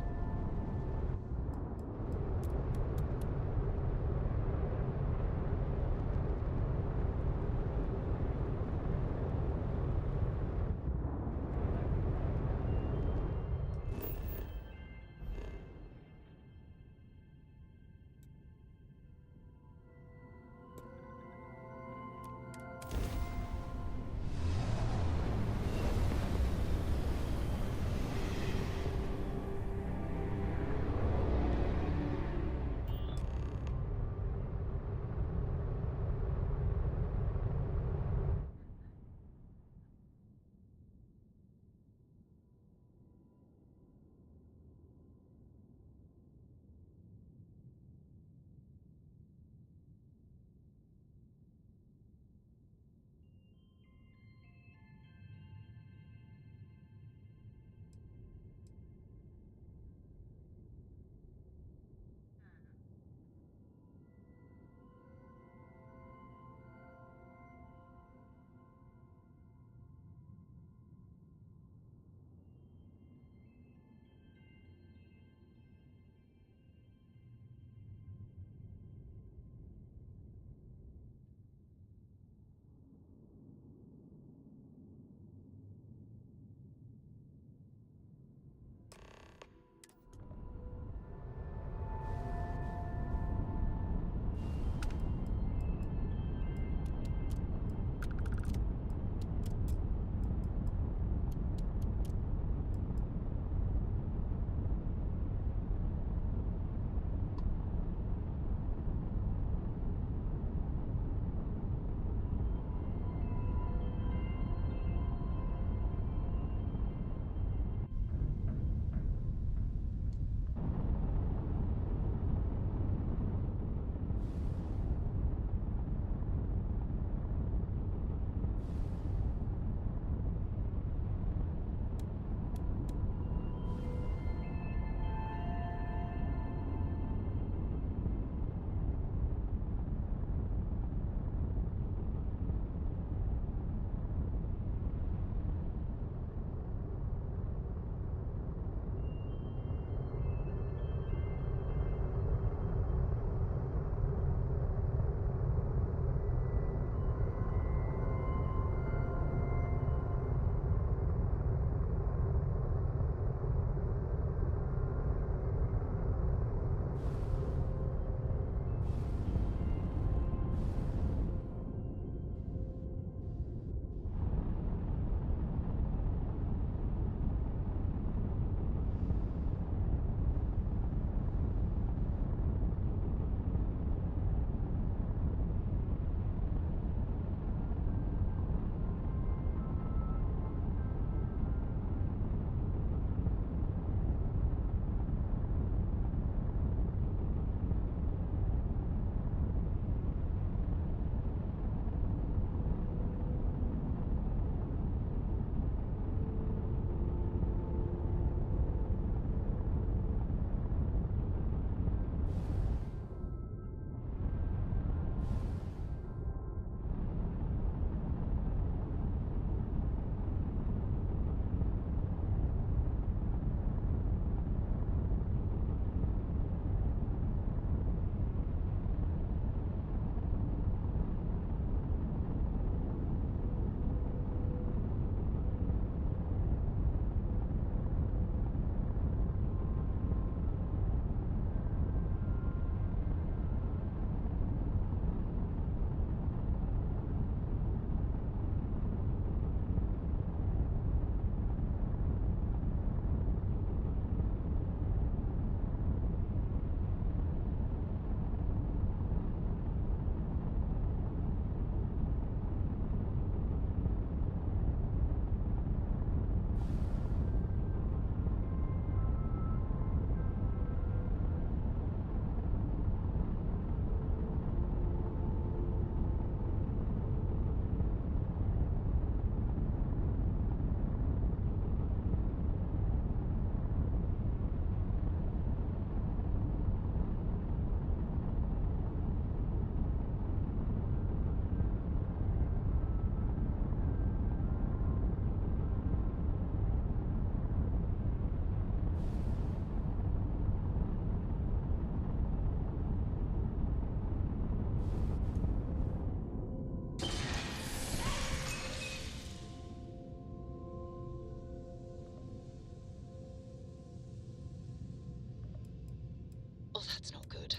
was not good.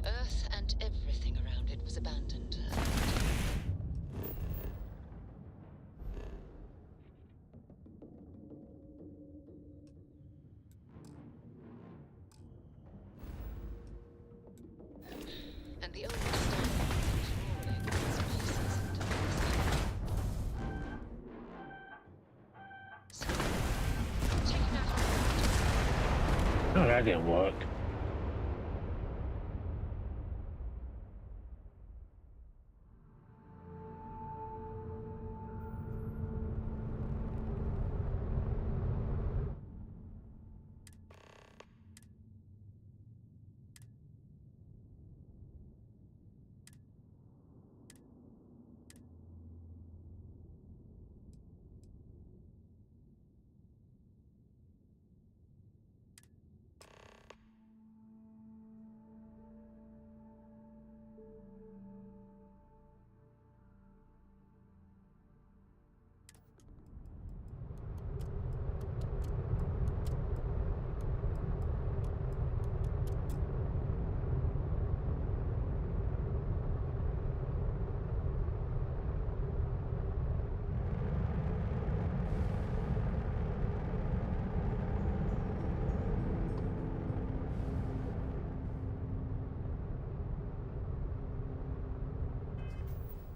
Earth and everything around it was abandoned. And the only Starfield was pieces and so, checking out Oh, that didn't work.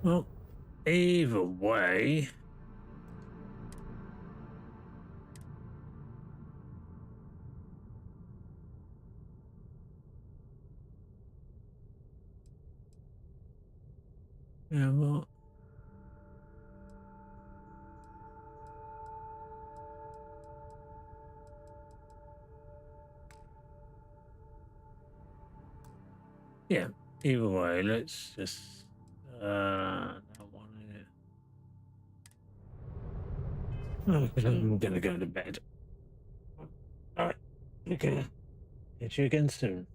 Well, either way. Yeah, well. Yeah, either way, let's just that one in it. Oh, I'm gonna go to bed. Alright, okay. Catch you again soon.